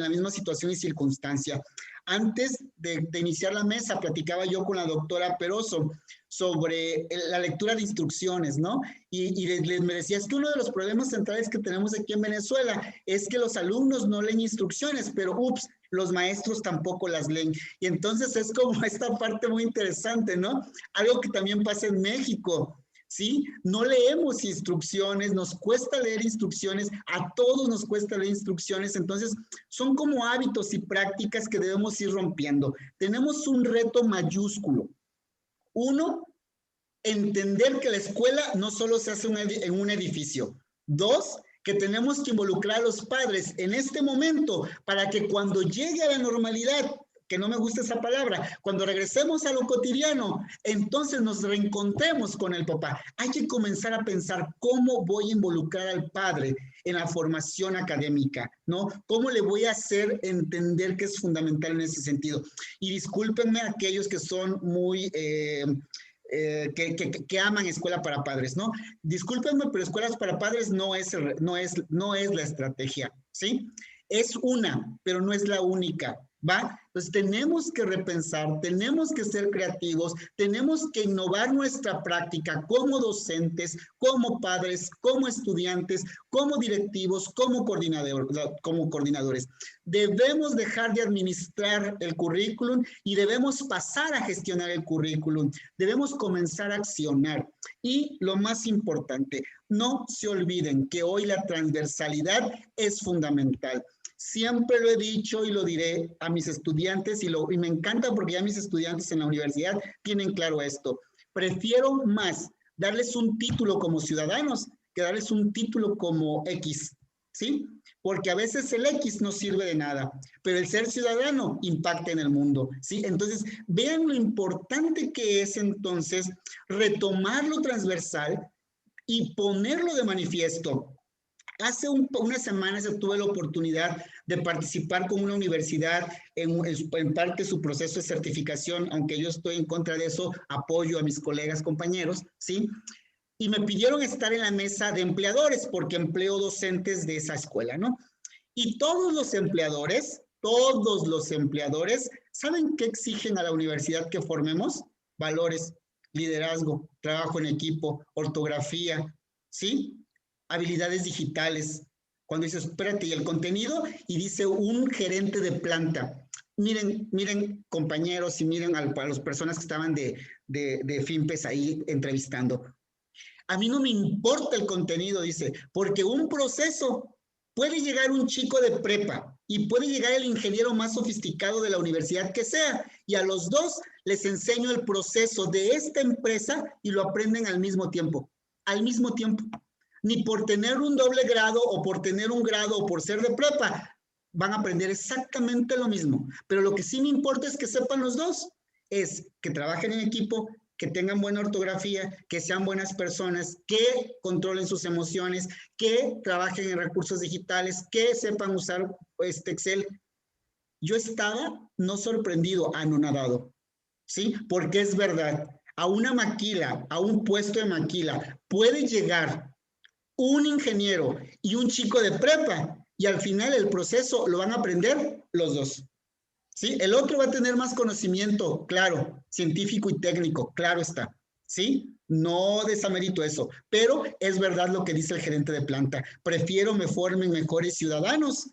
misma situación y circunstancia. Antes de iniciar la mesa, platicaba yo con la doctora Peroso sobre la lectura de instrucciones, ¿no? Y me decía, es que uno de los problemas centrales que tenemos aquí en Venezuela es que los alumnos no leen instrucciones, pero ups, los maestros tampoco las leen. Y entonces es como esta parte muy interesante, ¿no? Algo que también pasa en México, ¿sí? No leemos instrucciones, nos cuesta leer instrucciones, a todos nos cuesta leer instrucciones, entonces son como hábitos y prácticas que debemos ir rompiendo. Tenemos un reto mayúsculo. Uno, entender que la escuela no solo se hace en un edificio. Dos, que tenemos que involucrar a los padres en este momento para que cuando llegue a la normalidad que no me gusta esa palabra, cuando regresemos a lo cotidiano, entonces nos reencontremos con el papá. Hay que comenzar a pensar cómo voy a involucrar al padre en la formación académica, ¿no? ¿Cómo le voy a hacer entender que es fundamental en ese sentido? Y discúlpenme a aquellos que son muy... que aman escuela para padres, ¿no? Discúlpenme, pero escuelas para padres no es la estrategia, ¿sí? Es una, pero no es la única, ¿va? Entonces tenemos que repensar, tenemos que ser creativos, tenemos que innovar nuestra práctica como docentes, como padres, como estudiantes, como directivos, como coordinadores. Debemos dejar de administrar el currículum y debemos pasar a gestionar el currículum. Debemos comenzar a accionar. Y lo más importante, no se olviden que hoy la transversalidad es fundamental. Siempre lo he dicho y lo diré a mis estudiantes y me encanta porque ya mis estudiantes en la universidad tienen claro esto. Prefiero más darles un título como ciudadanos que darles un título como X, ¿sí? Porque a veces el X no sirve de nada, pero el ser ciudadano impacta en el mundo, ¿sí? Entonces, vean lo importante que es entonces retomar lo transversal y ponerlo de manifiesto. Hace unas semanas tuve la oportunidad de participar con una universidad en parte de su proceso de certificación, aunque yo estoy en contra de eso, apoyo a mis colegas, compañeros, ¿sí? Y me pidieron estar en la mesa de empleadores porque empleo docentes de esa escuela, ¿no? Y todos los empleadores, ¿saben qué exigen a la universidad que formemos? Valores, liderazgo, trabajo en equipo, ortografía, ¿sí? Habilidades digitales. Cuando dices, espérate, y el contenido, y dice un gerente de planta. Miren compañeros, y miren a las personas que estaban de FIMPES ahí entrevistando. A mí no me importa el contenido, dice, porque un proceso puede llegar un chico de prepa y puede llegar el ingeniero más sofisticado de la universidad que sea, y a los dos les enseño el proceso de esta empresa y lo aprenden al mismo tiempo. Ni por tener un doble grado o por tener un grado o por ser de prepa, van a aprender exactamente lo mismo. Pero lo que sí me importa es que sepan los dos, es que trabajen en equipo, que tengan buena ortografía, que sean buenas personas, que controlen sus emociones, que trabajen en recursos digitales, que sepan usar Excel. Yo estaba no sorprendido, anonadado, ¿sí? Porque es verdad, a una maquila, a un puesto de maquila, puede llegar un ingeniero y un chico de prepa, y al final el proceso lo van a aprender los dos, ¿sí? El otro va a tener más conocimiento, claro, científico y técnico, claro está, ¿sí? No desamerito eso, pero es verdad lo que dice el gerente de planta. Prefiero me formen mejores ciudadanos.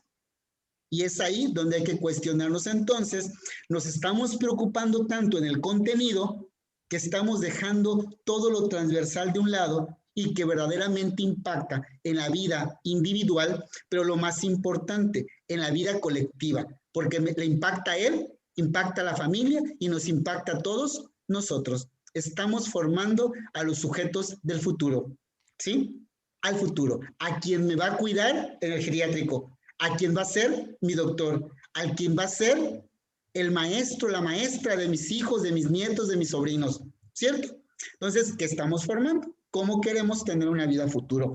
Y es ahí donde hay que cuestionarnos entonces. Nos estamos preocupando tanto en el contenido que estamos dejando todo lo transversal de un lado y que verdaderamente impacta en la vida individual, pero lo más importante, en la vida colectiva, porque le impacta a él, impacta a la familia y nos impacta a todos nosotros. Estamos formando a los sujetos del futuro, ¿sí? Al futuro, a quien me va a cuidar en el geriátrico, a quien va a ser mi doctor, al quien va a ser el maestro, la maestra de mis hijos, de mis nietos, de mis sobrinos, ¿cierto? Entonces, ¿qué estamos formando? ¿Cómo queremos tener una vida futuro?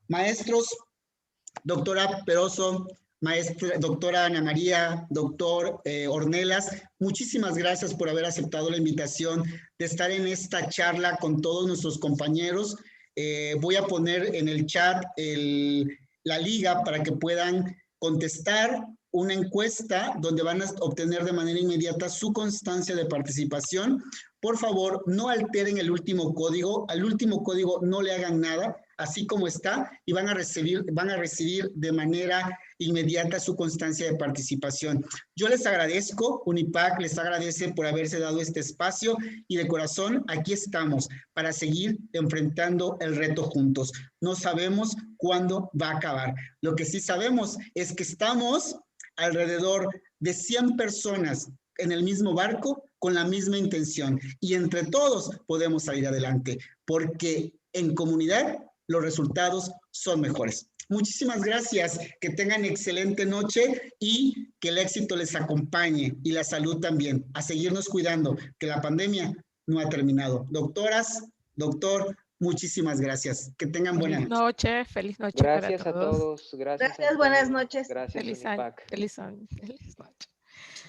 Maestros, doctora Peroso, maestra, doctora Ana María, doctor Ornelas, muchísimas gracias por haber aceptado la invitación de estar en esta charla con todos nuestros compañeros. Voy a poner en el chat la liga para que puedan contestar una encuesta donde van a obtener de manera inmediata su constancia de participación. Por favor, no alteren el último código. Al último código no le hagan nada, así como está, y van a recibir de manera inmediata su constancia de participación. Yo les agradezco, Unipac les agradece por haberse dado este espacio y de corazón aquí estamos para seguir enfrentando el reto juntos. No sabemos cuándo va a acabar. Lo que sí sabemos es que estamos alrededor de 100 personas en el mismo barco con la misma intención y entre todos podemos salir adelante porque en comunidad los resultados son mejores. Muchísimas gracias, que tengan excelente noche y que el éxito les acompañe y la salud también. A seguirnos cuidando, que la pandemia no ha terminado. Doctoras, doctor, muchísimas gracias. Que tengan buena noche. Feliz noche Gracias para a todos. Gracias, buenas Antonio. noches. Gracias, Feliz año, Unipac. feliz noche.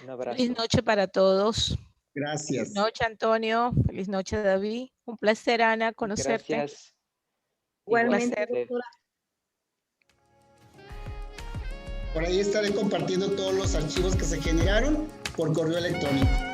Un abrazo. Feliz noche para todos. Gracias. Feliz noche, Antonio. Feliz noche, David. Un placer, Ana, conocerte. Gracias. Igualmente, Igualmente. doctora. Por ahí estaré compartiendo todos los archivos que se generaron por correo electrónico.